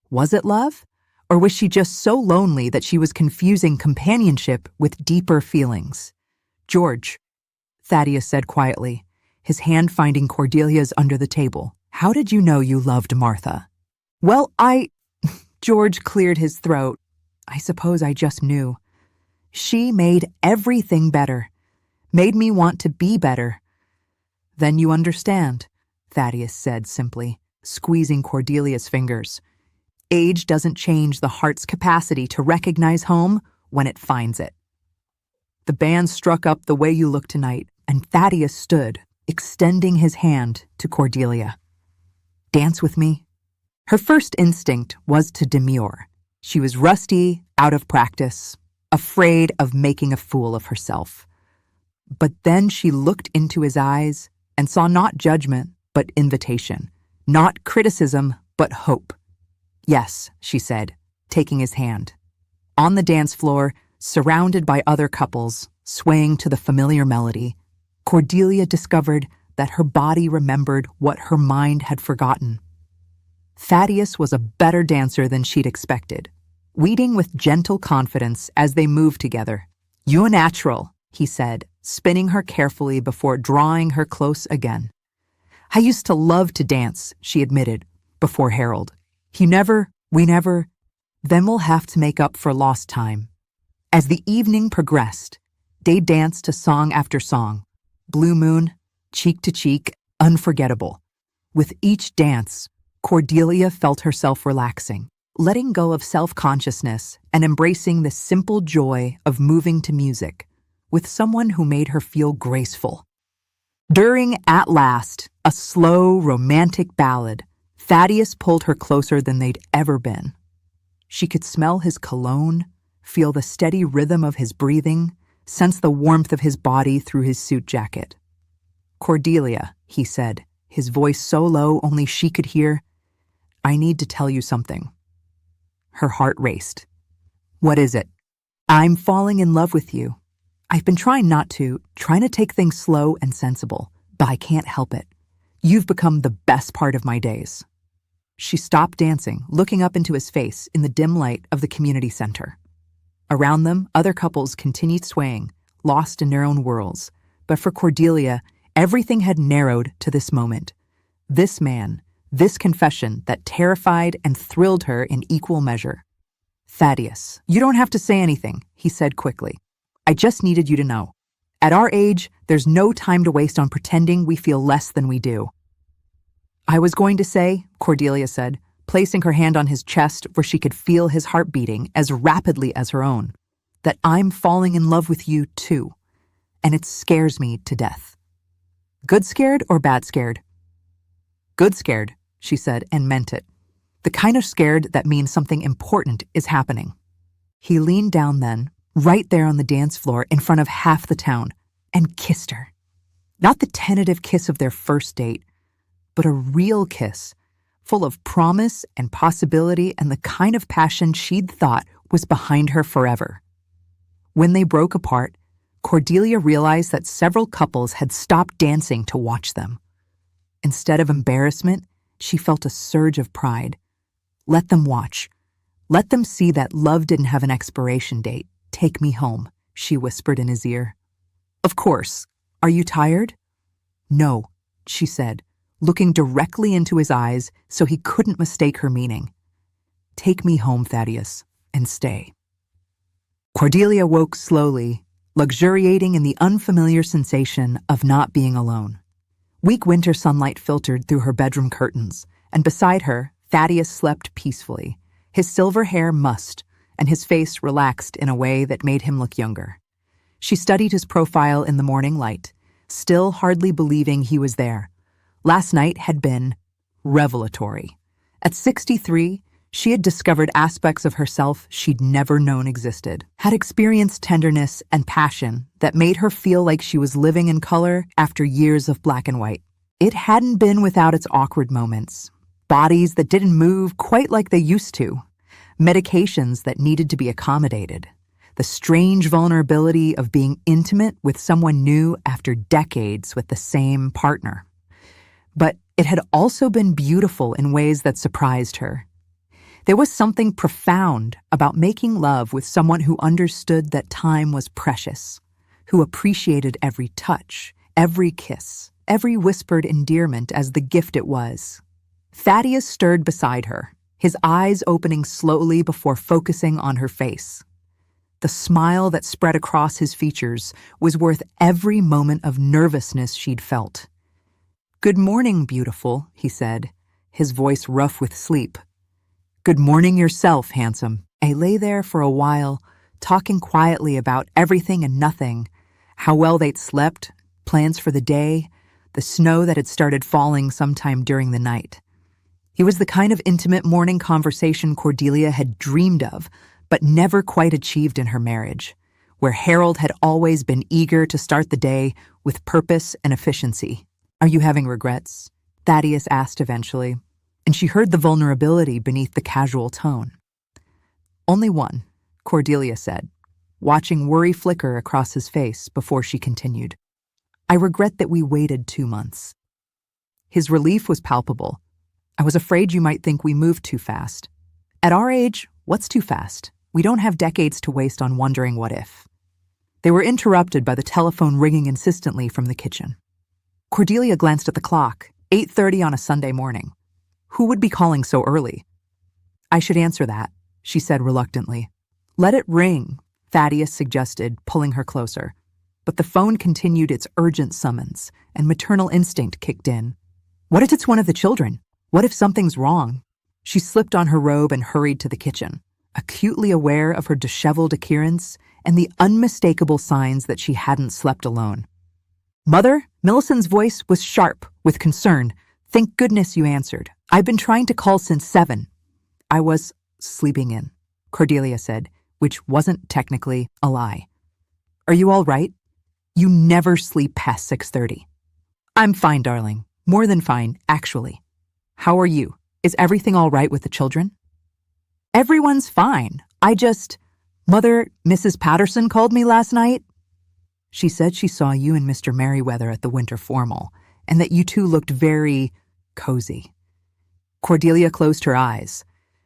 Was it love? Or was she just so lonely that she was confusing companionship with deeper feelings? George, Thaddeus said quietly, his hand finding Cordelia's under the table. How did you know you loved Martha? Well, George cleared his throat. I suppose I just knew. She made everything better. Made me want to be better. Then you understand, Thaddeus said simply, squeezing Cordelia's fingers. Age doesn't change the heart's capacity to recognize home when it finds it. The band struck up The Way You Look Tonight, and Thaddeus stood, extending his hand to Cordelia. Dance with me? Her first instinct was to demur. She was rusty, out of practice, afraid of making a fool of herself. But then she looked into his eyes and saw not judgment, but invitation, not criticism, but hope. Yes, she said, taking his hand. On the dance floor, surrounded by other couples, swaying to the familiar melody, Cordelia discovered that her body remembered what her mind had forgotten. Thaddeus was a better dancer than she'd expected, weeding with gentle confidence as they moved together. "You're natural," he said, spinning her carefully before drawing her close again. "I used to love to dance," she admitted, before Harold. We never, then we'll have to make up for lost time." As the evening progressed, they danced to song after song. Blue Moon, Cheek to Cheek, unforgettable. With each dance, Cordelia felt herself relaxing, letting go of self-consciousness and embracing the simple joy of moving to music with someone who made her feel graceful. During At Last, a slow, romantic ballad, Thaddeus pulled her closer than they'd ever been. She could smell his cologne, feel the steady rhythm of his breathing, sense the warmth of his body through his suit jacket. "Cordelia," he said, his voice so low only she could hear, "I need to tell you something." Her heart raced. "What is it?" "I'm falling in love with you. I've been trying to take things slow and sensible, but I can't help it. You've become the best part of my days." She stopped dancing, looking up into his face in the dim light of the community center. Around them, other couples continued swaying, lost in their own worlds. But for Cordelia, everything had narrowed to this moment. This man, this confession that terrified and thrilled her in equal measure. "Thaddeus, you don't have to say anything," he said quickly. "I just needed you to know. At our age, there's no time to waste on pretending we feel less than we do." "I was going to say," Cordelia said, placing her hand on his chest where she could feel his heart beating as rapidly as her own, "that I'm falling in love with you too, and it scares me to death." "Good scared or bad scared?" "Good scared," she said, and meant it. "The kind of scared that means something important is happening." He leaned down then, right there on the dance floor in front of half the town, and kissed her. Not the tentative kiss of their first date, but a real kiss, full of promise and possibility and the kind of passion she'd thought was behind her forever. When they broke apart, Cordelia realized that several couples had stopped dancing to watch them. Instead of embarrassment, she felt a surge of pride. Let them watch. Let them see that love didn't have an expiration date. "Take me home," she whispered in his ear. "Of course. Are you tired?" "No," she said, looking directly into his eyes so he couldn't mistake her meaning. "Take me home, Thaddeus, and stay." Cordelia woke slowly, luxuriating in the unfamiliar sensation of not being alone. Weak winter sunlight filtered through her bedroom curtains, and beside her, Thaddeus slept peacefully, his silver hair mussed, and his face relaxed in a way that made him look younger. She studied his profile in the morning light, still hardly believing he was there. Last night had been revelatory. At 63, she had discovered aspects of herself she'd never known existed, had experienced tenderness and passion that made her feel like she was living in color after years of black and white. It hadn't been without its awkward moments, bodies that didn't move quite like they used to, medications that needed to be accommodated, the strange vulnerability of being intimate with someone new after decades with the same partner. But it had also been beautiful in ways that surprised her. There was something profound about making love with someone who understood that time was precious, who appreciated every touch, every kiss, every whispered endearment as the gift it was. Thaddeus stirred beside her, his eyes opening slowly before focusing on her face. The smile that spread across his features was worth every moment of nervousness she'd felt. "Good morning, beautiful," he said, his voice rough with sleep. "Good morning yourself, handsome." I lay there for a while, talking quietly about everything and nothing, how well they'd slept, plans for the day, the snow that had started falling sometime during the night. It was the kind of intimate morning conversation Cordelia had dreamed of, but never quite achieved in her marriage, where Harold had always been eager to start the day with purpose and efficiency. "Are you having regrets?" Thaddeus asked eventually, and she heard the vulnerability beneath the casual tone. "Only one," Cordelia said, watching worry flicker across his face before she continued. "I regret that we waited 2 months." His relief was palpable. "I was afraid you might think we moved too fast. At our age, what's too fast? We don't have decades to waste on wondering what if." They were interrupted by the telephone ringing insistently from the kitchen. Cordelia glanced at the clock, 8:30 on a Sunday morning. Who would be calling so early? "I should answer that," she said reluctantly. "Let it ring," Thaddeus suggested, pulling her closer. But the phone continued its urgent summons, and maternal instinct kicked in. What if it's one of the children? What if something's wrong? She slipped on her robe and hurried to the kitchen, acutely aware of her disheveled appearance and the unmistakable signs that she hadn't slept alone. "Mother?" Millicent's voice was sharp with concern. "Thank goodness you answered. I've been trying to call since 7. "I was sleeping in," Cordelia said, which wasn't technically a lie. "Are you all right? You never sleep past 6:30. "I'm fine, darling. More than fine, actually. How are you? Is everything all right with the children?" "Everyone's fine. Mother, Mrs. Patterson called me last night. She said she saw you and Mr. Merriweather at the winter formal, and that you two looked very cozy." Cordelia closed her eyes.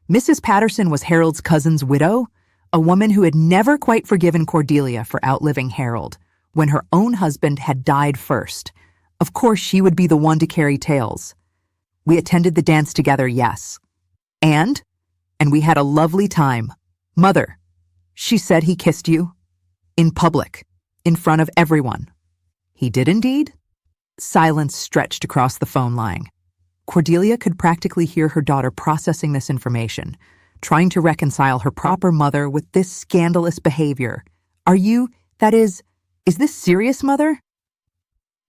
Mrs. Patterson was Harold's cousin's widow, a woman who had never quite forgiven Cordelia for outliving Harold, when her own husband had died first. Of course, she would be the one to carry tales. "We attended the dance together, yes. And we had a lovely time. Mother, she said he kissed you? In public, in front of everyone." "He did indeed?" Silence stretched across the phone line. Cordelia could practically hear her daughter processing this information, trying to reconcile her proper mother with this scandalous behavior. Is this serious, Mother?"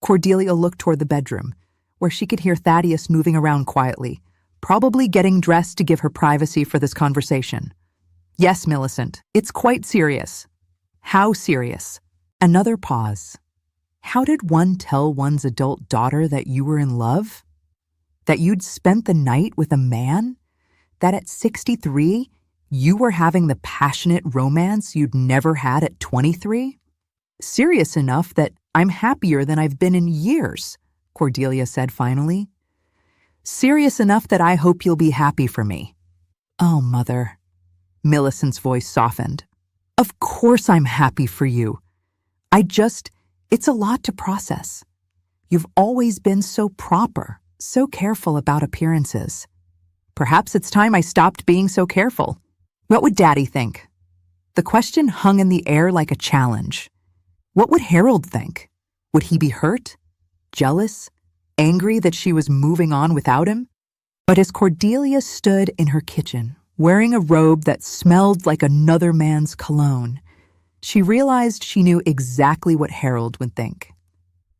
Cordelia looked toward the bedroom, where she could hear Thaddeus moving around quietly, probably getting dressed to give her privacy for this conversation. "Yes, Millicent, it's quite serious." "How serious?" Another pause. How did one tell one's adult daughter that you were in love? That you'd spent the night with a man? That at 63, you were having the passionate romance you'd never had at 23? "Serious enough that I'm happier than I've been in years," Cordelia said finally. "Serious enough that I hope you'll be happy for me." "Oh, Mother." Millicent's voice softened. "Of course I'm happy for you. It's a lot to process. You've always been so proper, so careful about appearances. Perhaps it's time I stopped being so careful. What would Daddy think?" The question hung in the air like a challenge. What would Harold think? Would he be hurt? Jealous? Angry that she was moving on without him? But as Cordelia stood in her kitchen, wearing a robe that smelled like another man's cologne, she realized she knew exactly what Harold would think.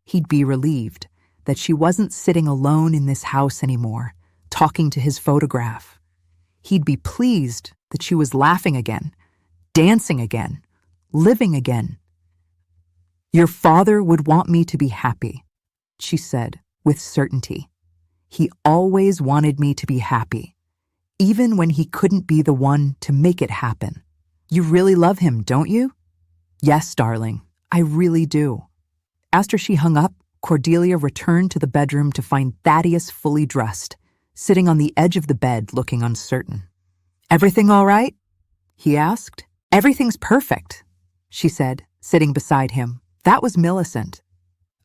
He'd be relieved that she wasn't sitting alone in this house anymore, talking to his photograph. He'd be pleased that she was laughing again, dancing again, living again. "Your father would want me to be happy," she said with certainty. "He always wanted me to be happy, even when he couldn't be the one to make it happen." You really love him, don't you? Yes, darling, I really do. After she hung up, Cordelia returned to the bedroom to find Thaddeus fully dressed, sitting on the edge of the bed looking uncertain. Everything all right? He asked. Everything's perfect, she said, sitting beside him. That was Millicent.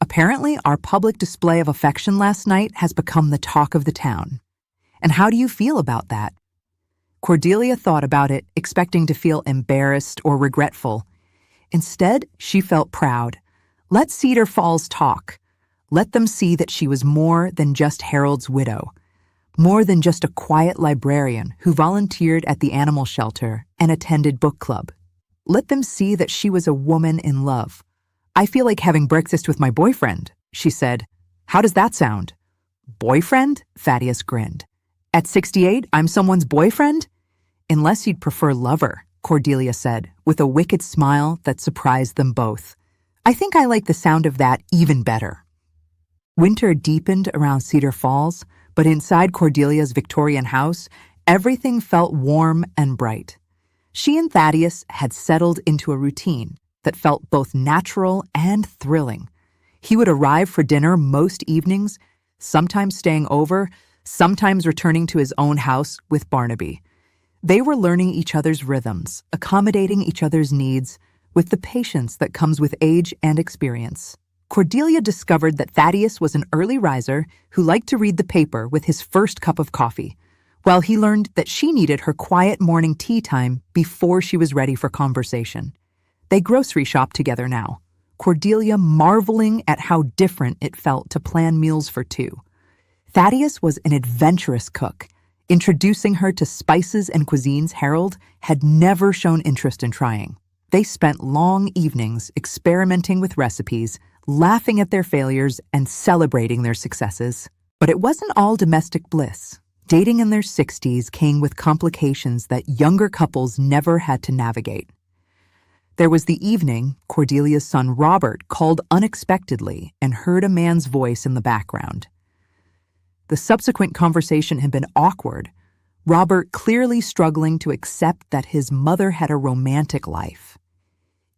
Apparently, our public display of affection last night has become the talk of the town. And how do you feel about that? Cordelia thought about it, expecting to feel embarrassed or regretful. Instead, she felt proud. Let Cedar Falls talk. Let them see that she was more than just Harold's widow, more than just a quiet librarian who volunteered at the animal shelter and attended book club. Let them see that she was a woman in love. I feel like having breakfast with my boyfriend, she said. How does that sound? Boyfriend? Thaddeus grinned. At 68, I'm someone's boyfriend? Unless you'd prefer lover, Cordelia said, with a wicked smile that surprised them both. I think I like the sound of that even better. Winter deepened around Cedar Falls, but inside Cordelia's Victorian house, everything felt warm and bright. She and Thaddeus had settled into a routine that felt both natural and thrilling. He would arrive for dinner most evenings, sometimes staying over, sometimes returning to his own house with Barnaby. They were learning each other's rhythms, accommodating each other's needs, with the patience that comes with age and experience. Cordelia discovered that Thaddeus was an early riser who liked to read the paper with his first cup of coffee, while he learned that she needed her quiet morning tea time before she was ready for conversation. They grocery shopped together now, Cordelia marveling at how different it felt to plan meals for two. Thaddeus was an adventurous cook, introducing her to spices and cuisines Harold had never shown interest in trying. They spent long evenings experimenting with recipes, laughing at their failures and celebrating their successes. But it wasn't all domestic bliss. Dating in their 60s came with complications that younger couples never had to navigate. There was the evening Cordelia's son Robert called unexpectedly and heard a man's voice in the background. The subsequent conversation had been awkward, Robert clearly struggling to accept that his mother had a romantic life.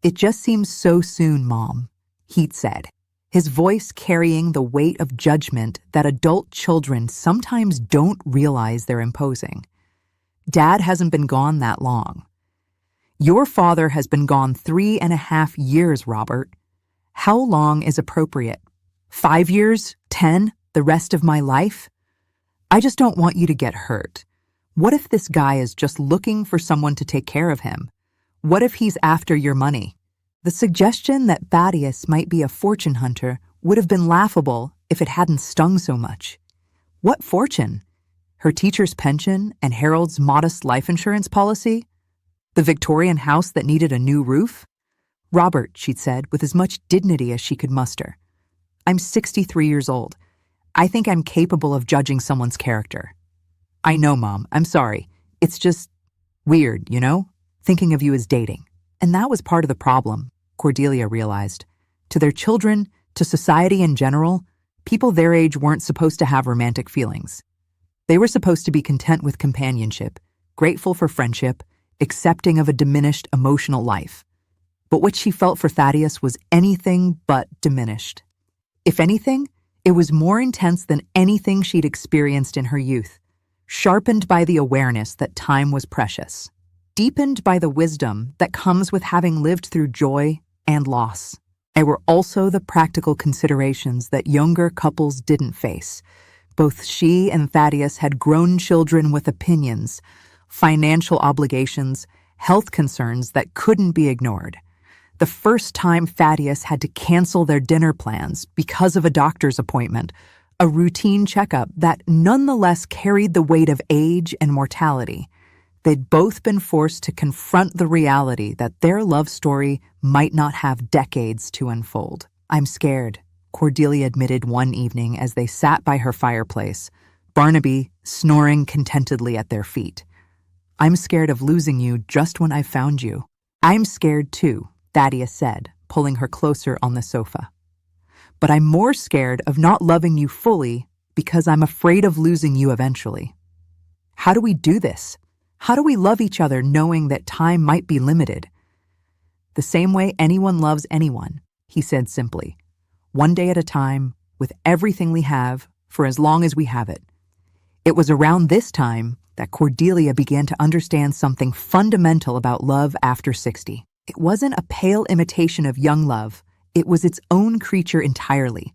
It just seems so soon, Mom, Heat said, his voice carrying the weight of judgment that adult children sometimes don't realize they're imposing. Dad hasn't been gone that long. Your father has been gone 3.5 years, Robert. How long is appropriate? 5 years? 10? The rest of my life? I just don't want you to get hurt. What if this guy is just looking for someone to take care of him? What if he's after your money? The suggestion that Thaddeus might be a fortune hunter would have been laughable if it hadn't stung so much. What fortune? Her teacher's pension and Harold's modest life insurance policy? The Victorian house that needed a new roof? Robert, she'd said with as much dignity as she could muster. I'm 63 years old. I think I'm capable of judging someone's character. I know, Mom. I'm sorry. It's just weird, you know? Thinking of you as dating. And that was part of the problem, Cordelia realized. To their children, to society in general, people their age weren't supposed to have romantic feelings. They were supposed to be content with companionship, grateful for friendship, accepting of a diminished emotional life. But what she felt for Thaddeus was anything but diminished. If anything, it was more intense than anything she'd experienced in her youth, sharpened by the awareness that time was precious, deepened by the wisdom that comes with having lived through joy and loss. There were also the practical considerations that younger couples didn't face. Both she and Thaddeus had grown children with opinions, financial obligations, health concerns that couldn't be ignored. The first time Thaddeus had to cancel their dinner plans because of a doctor's appointment, a routine checkup that nonetheless carried the weight of age and mortality. They'd both been forced to confront the reality that their love story might not have decades to unfold. I'm scared, Cordelia admitted one evening as they sat by her fireplace, Barnaby snoring contentedly at their feet. I'm scared of losing you just when I've found you. I'm scared too, Thaddeus said, pulling her closer on the sofa. But I'm more scared of not loving you fully because I'm afraid of losing you eventually. How do we do this? How do we love each other knowing that time might be limited? The same way anyone loves anyone, he said simply. One day at a time, with everything we have, for as long as we have it. It was around this time that Cordelia began to understand something fundamental about love after 60. It wasn't a pale imitation of young love. It was its own creature entirely.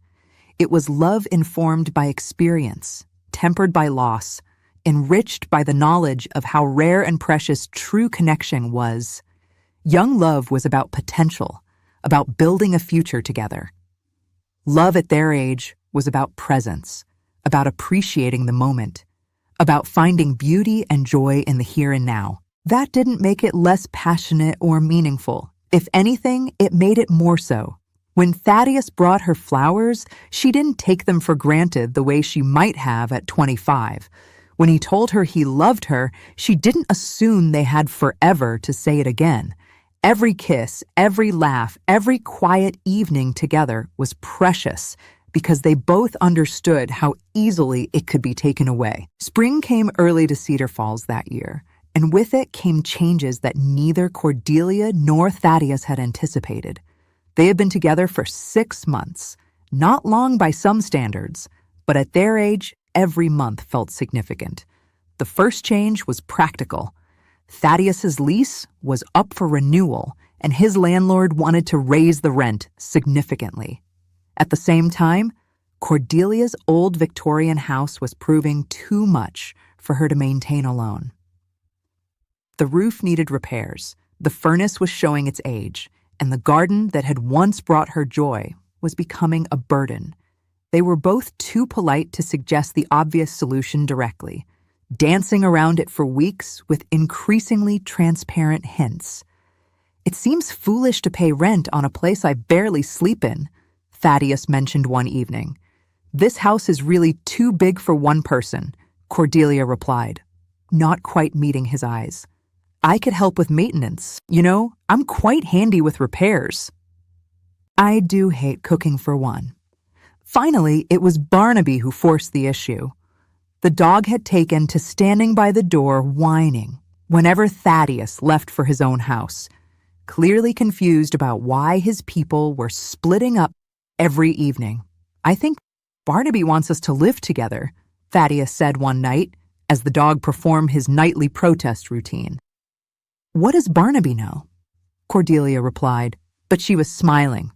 It was love informed by experience, tempered by loss, enriched by the knowledge of how rare and precious true connection was. Young love was about potential, about building a future together. Love at their age was about presence, about appreciating the moment, about finding beauty and joy in the here and now. That didn't make it less passionate or meaningful. If anything, it made it more so. When Thaddeus brought her flowers, she didn't take them for granted the way she might have at 25. When he told her he loved her, she didn't assume they had forever to say it again. Every kiss, every laugh, every quiet evening together was precious because they both understood how easily it could be taken away. Spring came early to Cedar Falls that year, and with it came changes that neither Cordelia nor Thaddeus had anticipated. They had been together for 6 months, not long by some standards, but at their age, every month felt significant. The first change was practical. Thaddeus's lease was up for renewal, and his landlord wanted to raise the rent significantly. At the same time, Cordelia's old Victorian house was proving too much for her to maintain alone. The roof needed repairs, the furnace was showing its age, and the garden that had once brought her joy was becoming a burden. They were both too polite to suggest the obvious solution directly, dancing around it for weeks with increasingly transparent hints. "It seems foolish to pay rent on a place I barely sleep in," Thaddeus mentioned one evening. "This house is really too big for one person," Cordelia replied, not quite meeting his eyes. "I could help with maintenance. You know, I'm quite handy with repairs." "I do hate cooking for one." Finally, it was Barnaby who forced the issue. The dog had taken to standing by the door whining whenever Thaddeus left for his own house, clearly confused about why his people were splitting up every evening. "I think Barnaby wants us to live together," Thaddeus said one night as the dog performed his nightly protest routine. "What does Barnaby know?" Cordelia replied, but she was smiling.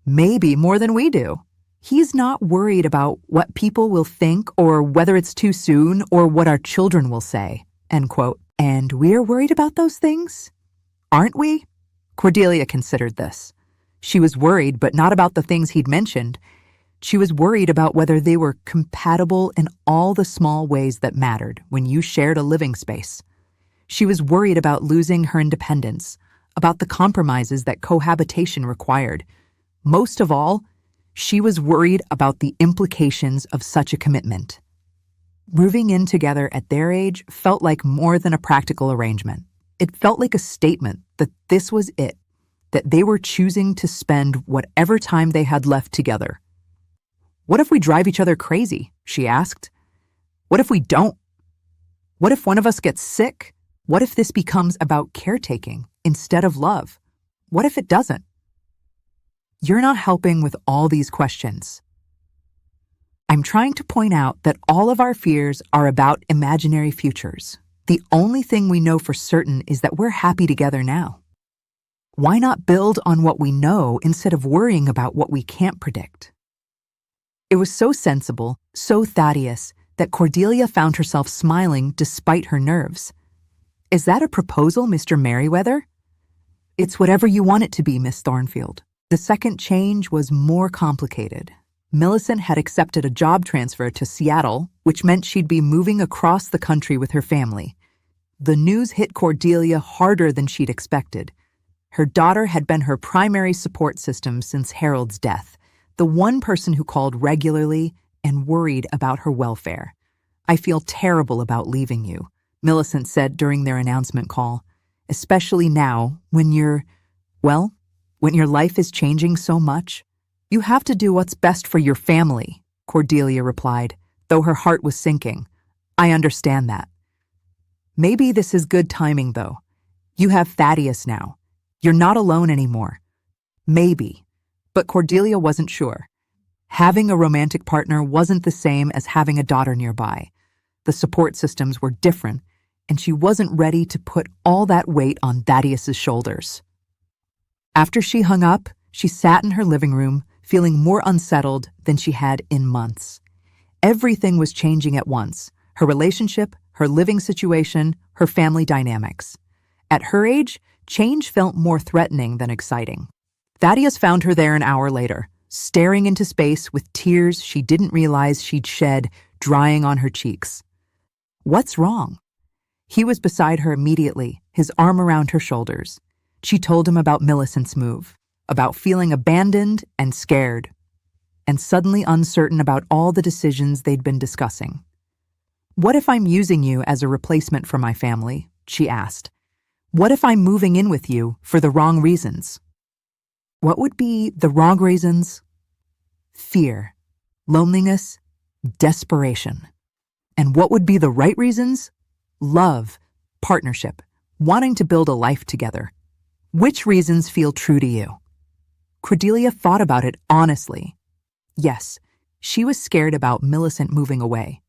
"Maybe more than we do. He's not worried about what people will think or whether it's too soon or what our children will say." End quote. "And we're worried about those things? Aren't we?" Cordelia considered this. She was worried, but not about the things he'd mentioned. She was worried about whether they were compatible in all the small ways that mattered when you shared a living space. She was worried about losing her independence, about the compromises that cohabitation required. Most of all, she was worried about the implications of such a commitment. Moving in together at their age felt like more than a practical arrangement. It felt like a statement that this was it, that they were choosing to spend whatever time they had left together. "What if we drive each other crazy?" she asked. "What if we don't? What if one of us gets sick? What if this becomes about caretaking instead of love? What if it doesn't?" You're not helping with all these questions. I'm trying to point out that all of our fears are about imaginary futures. The only thing we know for certain is that we're happy together now. Why not build on what we know instead of worrying about what we can't predict? It was so sensible, so Thaddeus, that Cordelia found herself smiling despite her nerves. "Is that a proposal, Mr. Merriweather?" "It's whatever you want it to be, Miss Thornfield." The second change was more complicated. Millicent had accepted a job transfer to Seattle, which meant she'd be moving across the country with her family. The news hit Cordelia harder than she'd expected. Her daughter had been her primary support system since Harold's death, the one person who called regularly and worried about her welfare. "I feel terrible about leaving you," Millicent said during their announcement call, "especially now when when your life is changing so much. You have to do what's best for your family," Cordelia replied, though her heart was sinking. "I understand that." Maybe this is good timing, though. You have Thaddeus now. You're not alone anymore. Maybe. But Cordelia wasn't sure. Having a romantic partner wasn't the same as having a daughter nearby. The support systems were different, and she wasn't ready to put all that weight on Thaddeus's shoulders. After she hung up, she sat in her living room, feeling more unsettled than she had in months. Everything was changing at once: her relationship, her living situation, her family dynamics. At her age, change felt more threatening than exciting. Thaddeus found her there an hour later, staring into space with tears she didn't realize she'd shed drying on her cheeks. What's wrong? He was beside her immediately, his arm around her shoulders. She told him about Millicent's move, about feeling abandoned and scared, and suddenly uncertain about all the decisions they'd been discussing. "What if I'm using you as a replacement for my family?" she asked. "What if I'm moving in with you for the wrong reasons?" What would be the wrong reasons? Fear, loneliness, desperation. And what would be the right reasons? Love, partnership, wanting to build a life together. Which reasons feel true to you? Cordelia thought about it honestly. Yes, she was scared about Millicent moving away.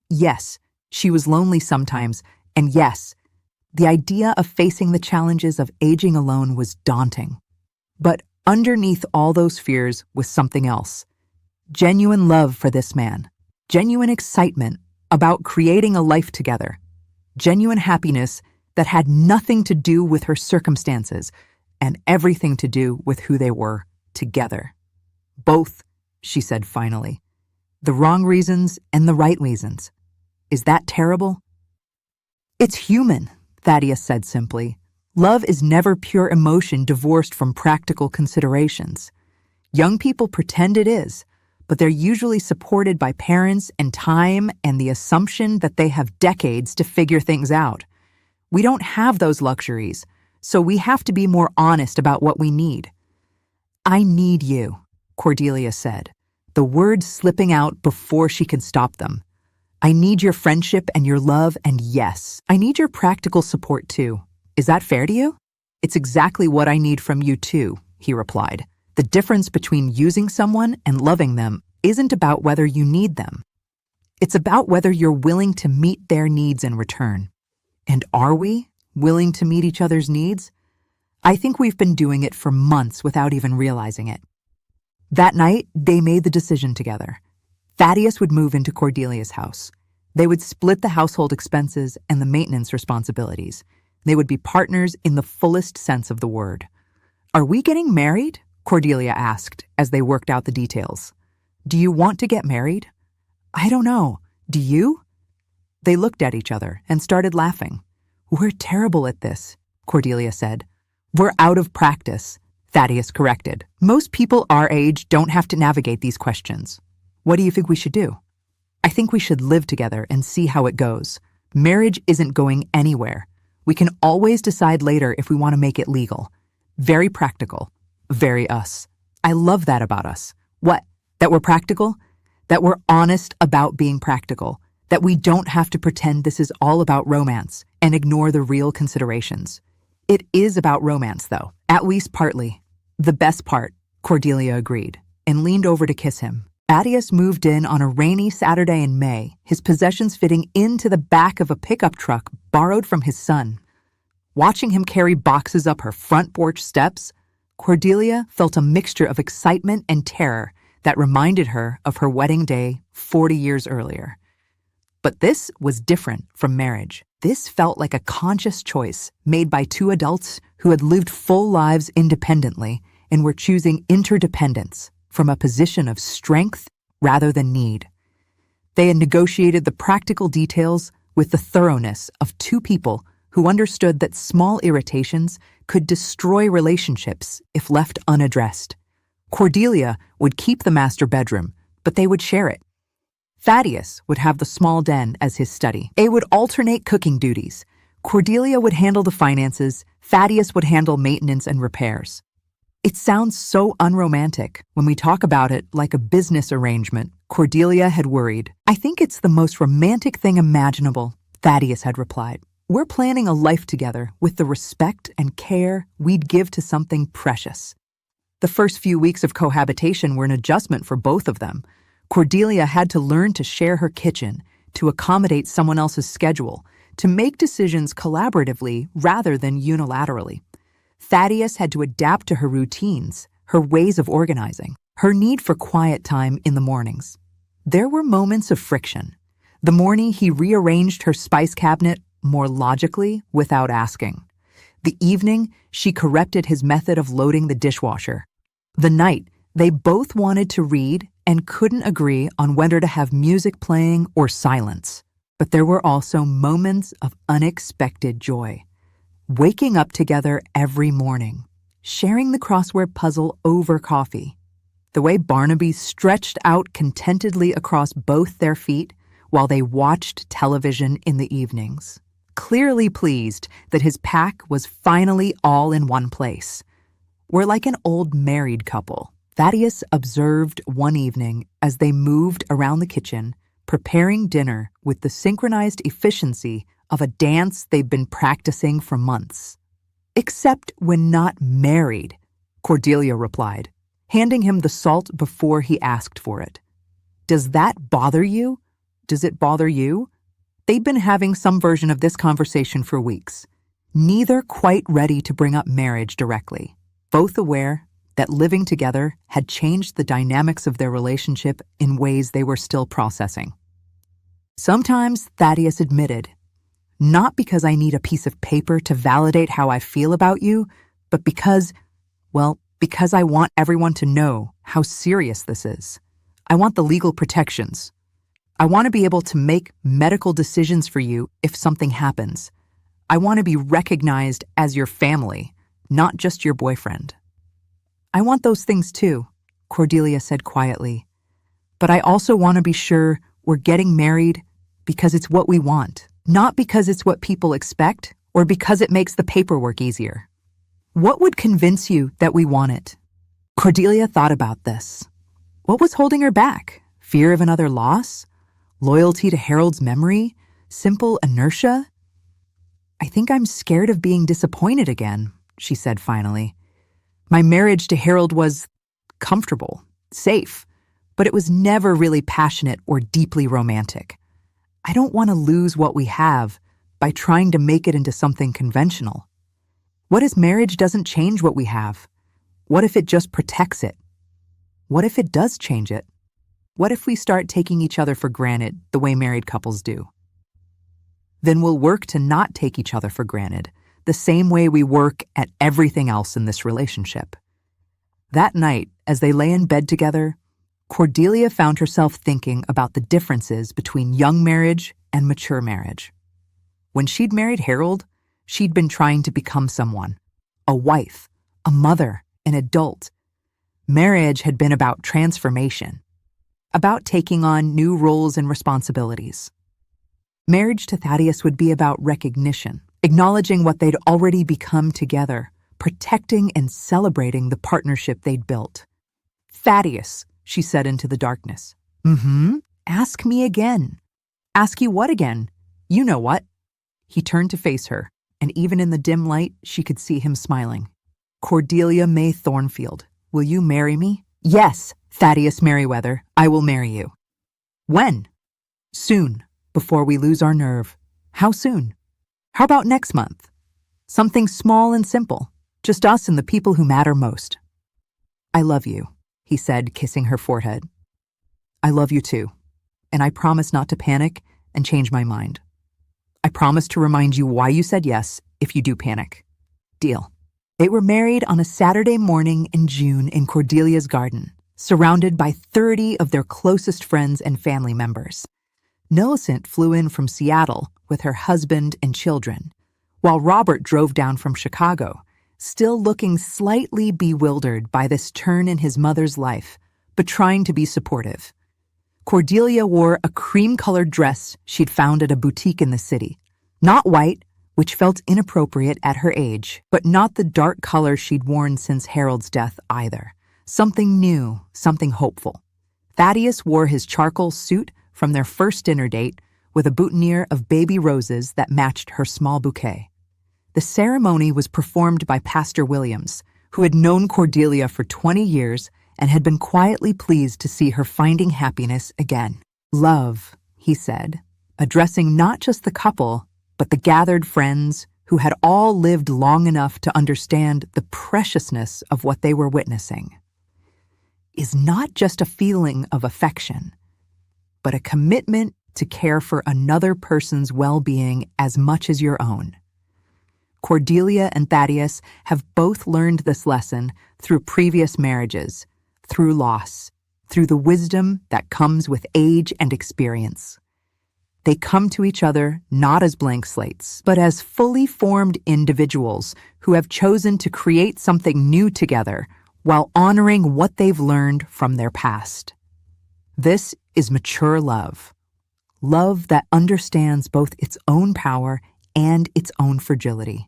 Yes, she was lonely sometimes, and yes, the idea of facing the challenges of aging alone was daunting. But underneath all those fears was something else. Genuine love for this man. Genuine excitement about creating a life together. Genuine happiness that had nothing to do with her circumstances and everything to do with who they were together. Both, she said finally. The wrong reasons and the right reasons. Is that terrible? It's human, Thaddeus said simply. Love is never pure emotion divorced from practical considerations. Young people pretend it is, but they're usually supported by parents and time and the assumption that they have decades to figure things out. We don't have those luxuries, so we have to be more honest about what we need. "I need you," Cordelia said, the words slipping out before she could stop them. "I need your friendship and your love, and yes, I need your practical support too. Is that fair to you?" "It's exactly what I need from you too," he replied. "The difference between using someone and loving them isn't about whether you need them. It's about whether you're willing to meet their needs in return. And are we willing to meet each other's needs? I think we've been doing it for months without even realizing it." That night, they made the decision together. Thaddeus would move into Cordelia's house. They would split the household expenses and the maintenance responsibilities. They would be partners in the fullest sense of the word. "Are we getting married?" Cordelia asked as they worked out the details. "Do you want to get married?" "I don't know. Do you?" They looked at each other and started laughing. "We're terrible at this," Cordelia said. "We're out of practice," Thaddeus corrected. "Most people our age don't have to navigate these questions. What do you think we should do?" "I think we should live together and see how it goes. Marriage isn't going anywhere. We can always decide later if we want to make it legal. Very practical. Very us. I love that about us." "What? That we're practical? That we're honest about being practical. That we don't have to pretend this is all about romance and ignore the real considerations. It is about romance, though, at least partly. The best part," Cordelia agreed, and leaned over to kiss him. Thaddeus moved in on a rainy Saturday in May, his possessions fitting into the back of a pickup truck borrowed from his son. Watching him carry boxes up her front porch steps, Cordelia felt a mixture of excitement and terror that reminded her of her wedding day 40 years earlier. But this was different from marriage. This felt like a conscious choice made by two adults who had lived full lives independently and were choosing interdependence from a position of strength rather than need. They had negotiated the practical details with the thoroughness of two people who understood that small irritations could destroy relationships if left unaddressed. Cordelia would keep the master bedroom, but they would share it. Thaddeus would have the small den as his study. They would alternate cooking duties. Cordelia would handle the finances, Thaddeus would handle maintenance and repairs. It sounds so unromantic when we talk about it like a business arrangement, Cordelia had worried. "I think it's the most romantic thing imaginable," Thaddeus had replied. We're planning a life together with the respect and care we'd give to something precious. The first few weeks of cohabitation were an adjustment for both of them. Cordelia had to learn to share her kitchen, to accommodate someone else's schedule, to make decisions collaboratively rather than unilaterally. Thaddeus had to adapt to her routines, her ways of organizing, her need for quiet time in the mornings. There were moments of friction. The morning he rearranged her spice cabinet more logically without asking. The evening, she corrected his method of loading the dishwasher. The night, they both wanted to read and couldn't agree on whether to have music playing or silence. But there were also moments of unexpected joy. Waking up together every morning, sharing the crossword puzzle over coffee. The way Barnaby stretched out contentedly across both their feet while they watched television in the evenings, clearly pleased that his pack was finally all in one place. We're like an old married couple, Thaddeus observed one evening as they moved around the kitchen, preparing dinner with the synchronized efficiency of a dance they've been practicing for months. Except when not married, Cordelia replied, handing him the salt before he asked for it. Does that bother you? Does it bother you? They'd been having some version of this conversation for weeks, neither quite ready to bring up marriage directly, both aware that living together had changed the dynamics of their relationship in ways they were still processing. Sometimes, Thaddeus admitted, not because I need a piece of paper to validate how I feel about you, but because I want everyone to know how serious this is. I want the legal protections. I want to be able to make medical decisions for you if something happens. I want to be recognized as your family, not just your boyfriend. I want those things too, Cordelia said quietly. But I also want to be sure we're getting married because it's what we want, not because it's what people expect or because it makes the paperwork easier. What would convince you that we want it? Cordelia thought about this. What was holding her back? Fear of another loss? Loyalty to Harold's memory? Simple inertia? I think I'm scared of being disappointed again, she said finally. My marriage to Harold was comfortable, safe, but it was never really passionate or deeply romantic. I don't want to lose what we have by trying to make it into something conventional. What if marriage doesn't change what we have? What if it just protects it? What if it does change it? What if we start taking each other for granted the way married couples do? Then we'll work to not take each other for granted, the same way we work at everything else in this relationship. That night, as they lay in bed together, Cordelia found herself thinking about the differences between young marriage and mature marriage. When she'd married Harold, she'd been trying to become someone, a wife, a mother, an adult. Marriage had been about transformation, about taking on new roles and responsibilities. Marriage to Thaddeus would be about recognition, acknowledging what they'd already become together, protecting and celebrating the partnership they'd built. Thaddeus, she said into the darkness. Ask me again. Ask you what again? You know what. He turned to face her, and even in the dim light, she could see him smiling. Cordelia May Thornfield, will you marry me? Yes, Thaddeus Merriweather, I will marry you. When? Soon, before we lose our nerve. How soon? How about next month? Something small and simple, just us and the people who matter most. I love you, he said, kissing her forehead. I love you too, and I promise not to panic and change my mind. I promise to remind you why you said yes if you do panic. Deal. They were married on a Saturday morning in June in Cordelia's garden, surrounded by 30 of their closest friends and family members. Millicent flew in from Seattle with her husband and children, while Robert drove down from Chicago, still looking slightly bewildered by this turn in his mother's life, but trying to be supportive. Cordelia wore a cream-colored dress she'd found at a boutique in the city. Not white, which felt inappropriate at her age, but not the dark color she'd worn since Harold's death either. Something new, something hopeful. Thaddeus wore his charcoal suit from their first dinner date, with a boutonniere of baby roses that matched her small bouquet. The ceremony was performed by Pastor Williams, who had known Cordelia for 20 years and had been quietly pleased to see her finding happiness again. "Love," he said, addressing not just the couple, but the gathered friends who had all lived long enough to understand the preciousness of what they were witnessing, "is not just a feeling of affection, but a commitment to care for another person's well-being as much as your own." Cordelia and Thaddeus have both learned this lesson through previous marriages, through loss, through the wisdom that comes with age and experience. They come to each other not as blank slates, but as fully formed individuals who have chosen to create something new together while honoring what they've learned from their past. This is mature love. Love that understands both its own power and its own fragility.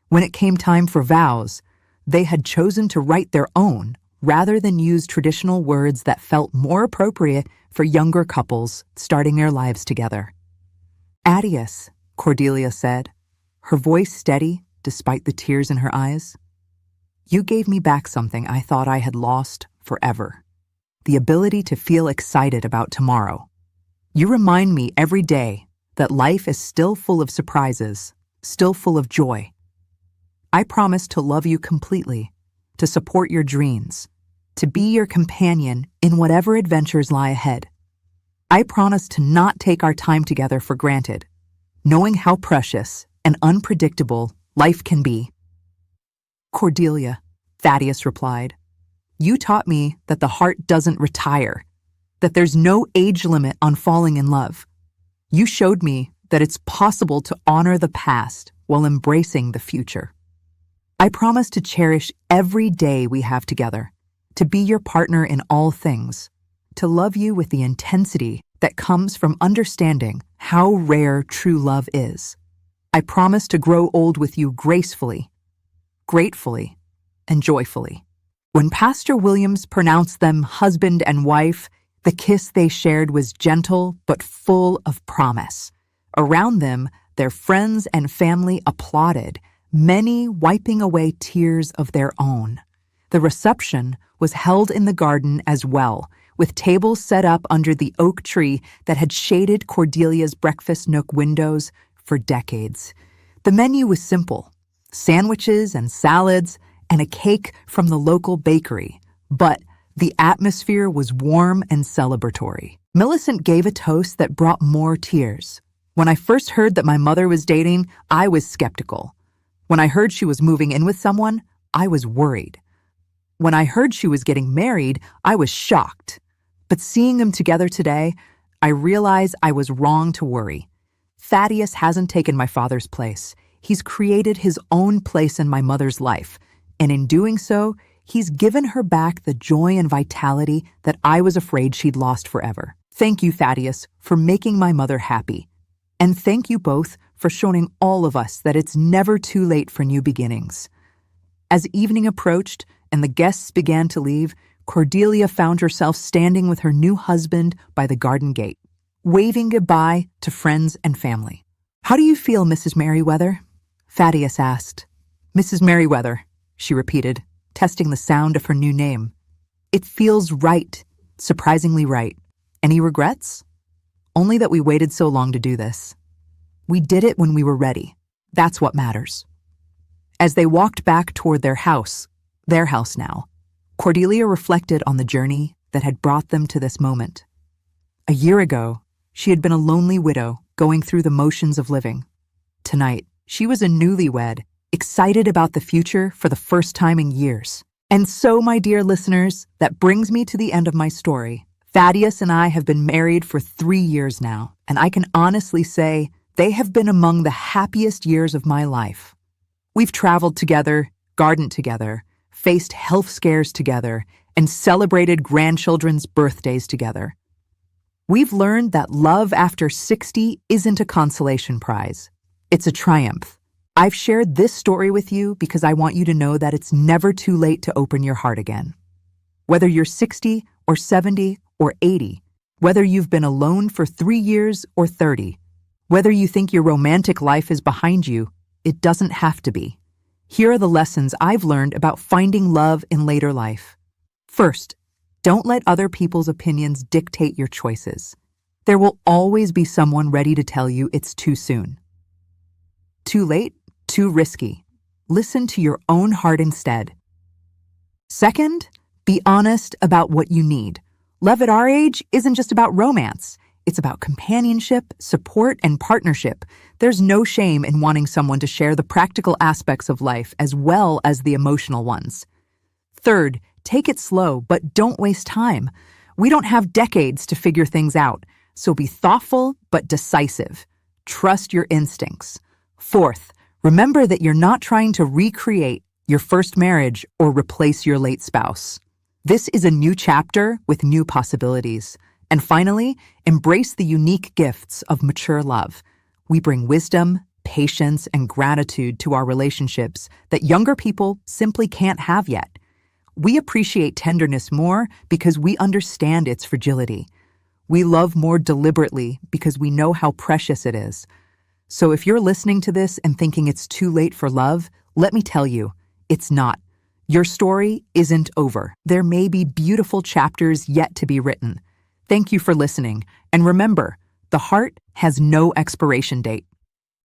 When it came time for vows, they had chosen to write their own rather than use traditional words that felt more appropriate for younger couples starting their lives together. "Adios," Cordelia said, her voice steady despite the tears in her eyes. "You gave me back something I thought I had lost forever. The ability to feel excited about tomorrow. You remind me every day that life is still full of surprises, still full of joy. I promise to love you completely, to support your dreams, to be your companion in whatever adventures lie ahead. I promise to not take our time together for granted, knowing how precious and unpredictable life can be." "Cordelia," Thaddeus replied, "you taught me that the heart doesn't retire, that there's no age limit on falling in love. You showed me that it's possible to honor the past while embracing the future. I promise to cherish every day we have together, to be your partner in all things, to love you with the intensity that comes from understanding how rare true love is. I promise to grow old with you gracefully, gratefully, and joyfully." When Pastor Williams pronounced them husband and wife, the kiss they shared was gentle but full of promise. Around them, their friends and family applauded, many wiping away tears of their own. The reception was held in the garden as well, with tables set up under the oak tree that had shaded Cordelia's breakfast nook windows for decades. The menu was simple: sandwiches and salads and a cake from the local bakery, but the atmosphere was warm and celebratory. Millicent gave a toast that brought more tears. "When I first heard that my mother was dating, I was skeptical. When I heard she was moving in with someone, I was worried. When I heard she was getting married, I was shocked. But seeing them together today, I realize I was wrong to worry. Thaddeus hasn't taken my father's place. He's created his own place in my mother's life, and in doing so, he's given her back the joy and vitality that I was afraid she'd lost forever. Thank you, Thaddeus, for making my mother happy. And thank you both for showing all of us that it's never too late for new beginnings." As evening approached and the guests began to leave, Cordelia found herself standing with her new husband by the garden gate, waving goodbye to friends and family. "How do you feel, Mrs. Merriweather?" Thaddeus asked. "Mrs. Merriweather," she repeated, testing the sound of her new name. "It feels right, surprisingly right. Any regrets?" "Only that we waited so long to do this. We did it when we were ready. That's what matters." As they walked back toward their house now, Cordelia reflected on the journey that had brought them to this moment. A year ago, she had been a lonely widow going through the motions of living. Tonight, she was a newlywed, excited about the future for the first time in years. And so, my dear listeners, that brings me to the end of my story. Thaddeus and I have been married for 3 years now, and I can honestly say they have been among the happiest years of my life. We've traveled together, gardened together, faced health scares together, and celebrated grandchildren's birthdays together. We've learned that love after 60 isn't a consolation prize. It's a triumph. I've shared this story with you because I want you to know that it's never too late to open your heart again. Whether you're 60 or 70 or 80, Whether you've been alone for 3 years or 30, whether you think your romantic life is behind you, it doesn't have to be. Here are the lessons I've learned about finding love in later life. First, don't let other people's opinions dictate your choices. There will always be someone ready to tell you it's too soon. Too late, too risky. Listen to your own heart instead. Second, be honest about what you need. Love at our age isn't just about romance. It's about companionship, support, and partnership. There's no shame in wanting someone to share the practical aspects of life as well as the emotional ones. Third, take it slow, but don't waste time. We don't have decades to figure things out, so be thoughtful but decisive. Trust your instincts. Fourth, remember that you're not trying to recreate your first marriage or replace your late spouse. This is a new chapter with new possibilities. And finally, embrace the unique gifts of mature love. We bring wisdom, patience, and gratitude to our relationships that younger people simply can't have yet. We appreciate tenderness more because we understand its fragility. We love more deliberately because we know how precious it is. So if you're listening to this and thinking it's too late for love, let me tell you, it's not. Your story isn't over. There may be beautiful chapters yet to be written. Thank you for listening, and remember, the heart has no expiration date.